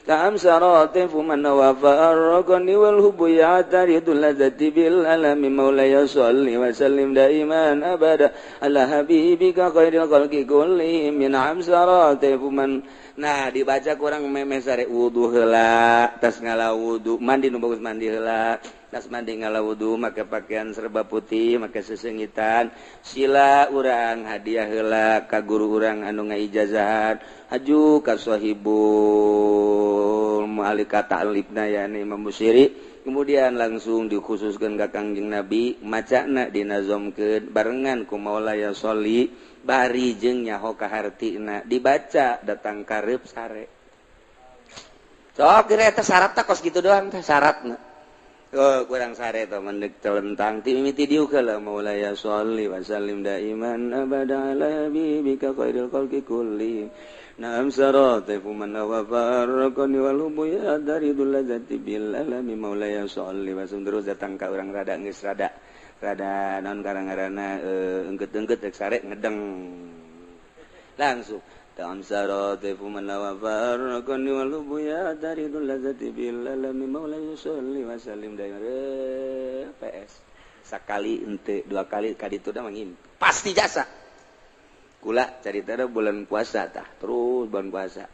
ta'am sarati fuman wa farqani wal hubbu ya'taridul ladzati bil alami maulaya sholli wa sallim daiman abada ala habibika khairil khalqi kullihim min amsarati fuman. Nah dibaca kurang memeh sare wudu heula tas ngala wudu mandi nu bagus mandi heula tas mandi ngala wudu make pakaian serba putih make sesengitan sila urang hadiah heula ka guru urang anu ngaijazahan haju ka sahibul mu'alika ta'libna yani Imam Busiri kemudian langsung dikhususkeun ka Kangjeng Nabi macana dinazomkeun barengan ku maulaya sholli bari jeung nyaho kahartina dibaca datang kareup sare sok kira eta syaratna kos kitu doang teh syaratna kurang sare teh mendek telentang ti mimiti dieu kala maulaya sholli wa sallim daiman abada ala habibika khairil khalqi kulli na'am sarati fuman wa farqani wal hubbu ya daridul ladzati bil alami maulaya sholli wa sallim terus datang ka urang rada geus rada non karang-karana engket-engket rek sare ngedeng langsung ta'am sarati fuman wa farqani wal hubbu ya daridul ladzati bil alami maulaya sholli wa sallim dair PS sakali ente dua kali kaditu da mangim pasti jasa kula carita bulan puasa tah terus bulan puasa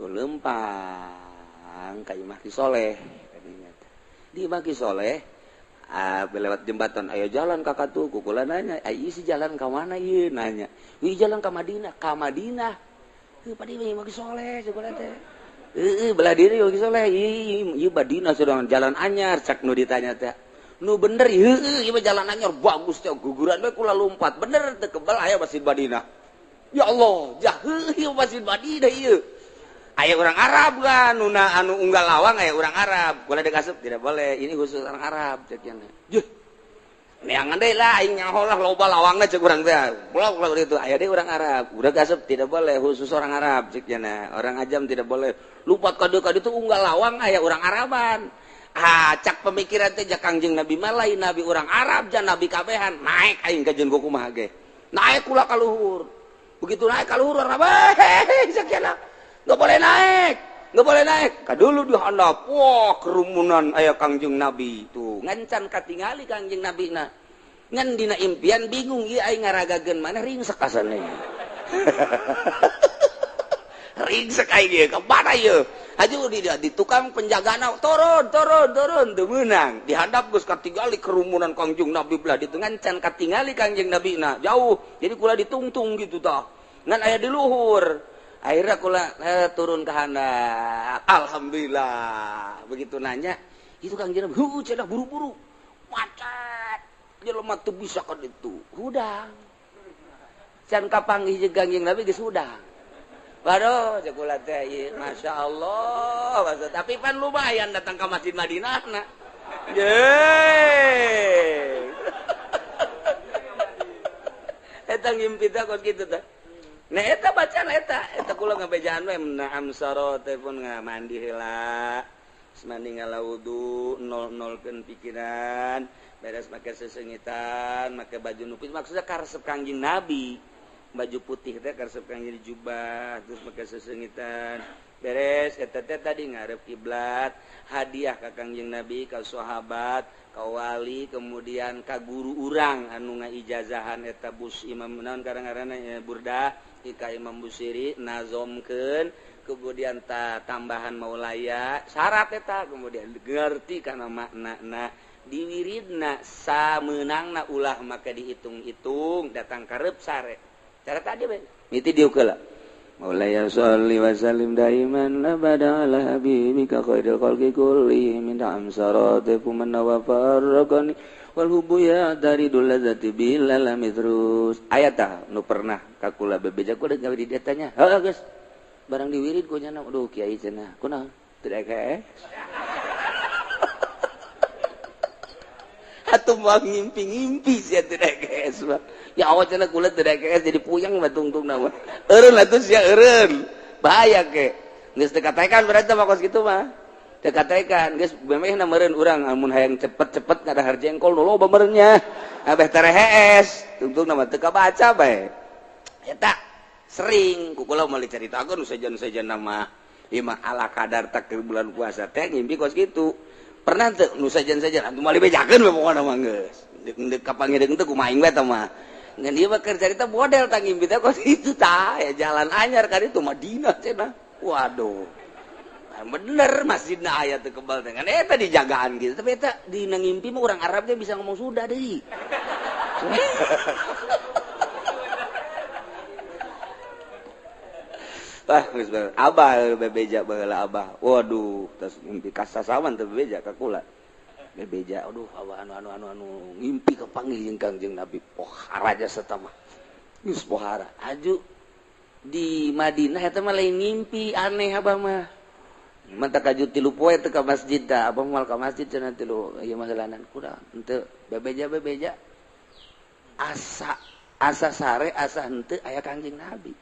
lempang ka Imah Ki Soleh di Imah Ki Soleh lewat jembatan ayo jalan kakak tuh kukula nanya ayo si jalan ke mana ieu nanya wi jalan ke Madinah padi Imah Ki Soleh sekolah teh belah diri Imah Ki Soleh ieu Madinah sedang jalan anyar cak nu ditanya teh nu bener ieu mah jalan anyar bagus teh guguran we kula lompat bener teu kebal aya Masjid Madinah ya Allah ieu Masjid Madinah ieu aya orang Arab kan anu unggal lawang aya orang Arab kula dikasep tidak boleh ini khusus orang Arab cek nya yeuh neangan deui lah aing nyaho lah loba lawangna cek urang teh blok itu aya deui orang Arab udah kasep tidak boleh khusus orang Arab cek nya orang ajam tidak boleh lupat kadu itu unggal lawang aya orang Araban cak pemikiran teh jak Kangjeng Nabi mah lain nabi orang Arab jan nabi kabehan naik aing ka jeung kumaha ge naik kula ka luhur begitu naik ka luhur Arab cek nya nggak boleh naik kadulu di handap wah kerumunan aya Kangjeng Nabi tuh ngancan katingali Kangjeng Nabi na ngan dina impian bingung ieu aing ngaragageun mana ringsek asana ringsek aing ieu ka mana ieu haju di tukang penjagana turun teu meunang di handap geus katingali kerumunan Kangjeng Nabi belah ditu ngancan katingali Kangjeng Nabi na jauh jadi kula ditungtung gitu tah ngan aya di luhur akhirnya kula turun ke handap alhamdulillah begitu nanya itu Kangjeng Nabi cenah buru-buru macet jelema teu bisa ka ditu hudang can kapanggih jeung Kangjeng Nabi geus hudang waduh cek kula teh masyaallah maksud tapi pan lumayan datang ke Masjid Madinah na ye eta ngimpi teh kos kitu teh nah eta bacaan eta kula ngabejaan we na'am sarate pun ngamandi heula mandi ngala wudu nol-nolkeun pikiran beres make sesengitan make baju nu putih maksudnya karesep Kangjeng Nabi baju putih teh karesep Kangjeng jubah terus make sesengitan beres eta teh tadi ngarep kiblat hadiah ka Kangjeng Nabi ka sahabat ka wali kemudian ka guru urang anu ngaijazahan eta bus imam naon karang-karana Burdah ka Imam Busiri nazomkeun kemudian tambahan maulaya syarat eta kemudian ngerti kana maknana diwiridna sameunangna ulah maka dihitung-hitung datang kareup sare cara tadi we miti dieu keula maulaya sholli wa sallim daiman abada ala habibika khairil khalqi kullihim min amsarati fuman wa farqani wal hubbu ya daridul ladzati bil alami terus ayatah nu pernah ka kula bebeja ku deung di datanya heuh geus barang diwirid ku cenah aduh kiai cenah kunaon teu dake atuh mah ngimpi-ngimpi sia teu dake ya Allah cenah kula teu dake jadi puyeng mah tungtungna mah eureun atuh sia eureun bahaya ke geus teu katekan berarti mah kos kitu mah teu katekan geus memehna meureun urang amun hayang cepet-cepet ngadahar jengkol nu loba meureunnya abeh terehes tungtungna mah teu kabaca bae eta sering ku kula meuli caritakeun sajan-sajan mah mah ala kadar takdir bulan puasa teh ngimpi kos gitu pernah teu nu sajan-sajan atuh mah bejakeun we pokona mah geus deuk kapangideung teh kumaha we teh mah ngan ieu mah keur carita model tah ngimpi teh kos itu tah ya jalan anyar ka ditu Madinah cenah waduh bener masjidna aya teu kebal teh kan eta dijagaan gitu tapi eta dina ngimpi mah urang Arab teh bisa ngomong sudah deui abah bebeja baheula abah waduh tas ngimpi kasasawan teh bebeja ka kula bebeja aduh abah anu ngimpi kepanggih jeung Kangjeng Nabi pohara jasa eta mah geus pohara aju di Madinah eta mah lain ngimpi aneh abah mah manta kaju 3 poe teh ka masjid da abah moal ka masjid cenah 3 ieu mah heulanan kuda henteu bebeja asa sare asa henteu aya Kangjeng Nabi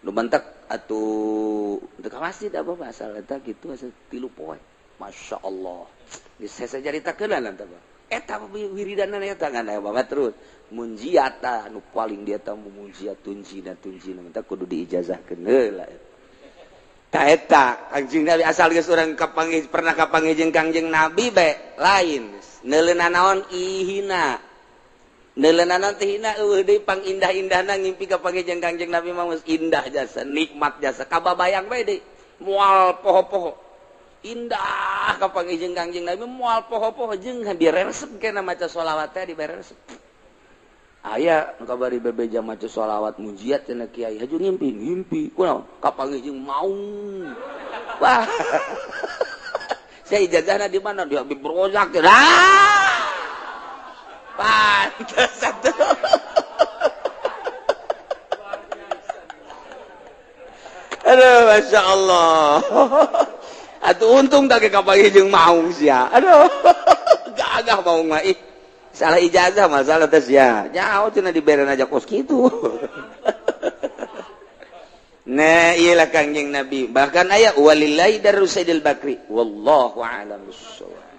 nu mentek atuh teu ka masjid abah asal eta kitu asa 3 poe masyaallah geus saya caritakeun lah tah eta wiridanna eta ngan abah terus munjiata nu paling dia tah munjiat tunjina mentek kudu diijazahkeun heula tah eta Kangjeng Nabi asal geus urang kapanggih pernah kapanggih jeung Kangjeng Nabi be lain neuleunan naon ihina neuleunan teh hina eueuh deui pang indah-indahna ngimpi kapanggih jeung Kangjeng Nabi mah indah jasa nikmat jasa kababayang bae deui moal poho-poho indah kapanggih jeung Kangjeng Nabi moal poho-poho jeung direresep keneh maca sholawat teh diberesep aya nu kabari bebeja maca sholawat mujiat cenah kiai haju ngimpi kunaon kapanggih jeung maung wah saya ijazahna di mana di Habib Rozak pantes satu aduh masya Allah atuh untung tak kapanggih jeung maung sia aduh gagah maung mah ih salah ijazah masalah teh sia nyaho cenah diberen aja kos kitu nah iyalah Kangjeng Nabi bahkan aya walillahi darus Sayyidil Bakri wallahu a'lam bissawab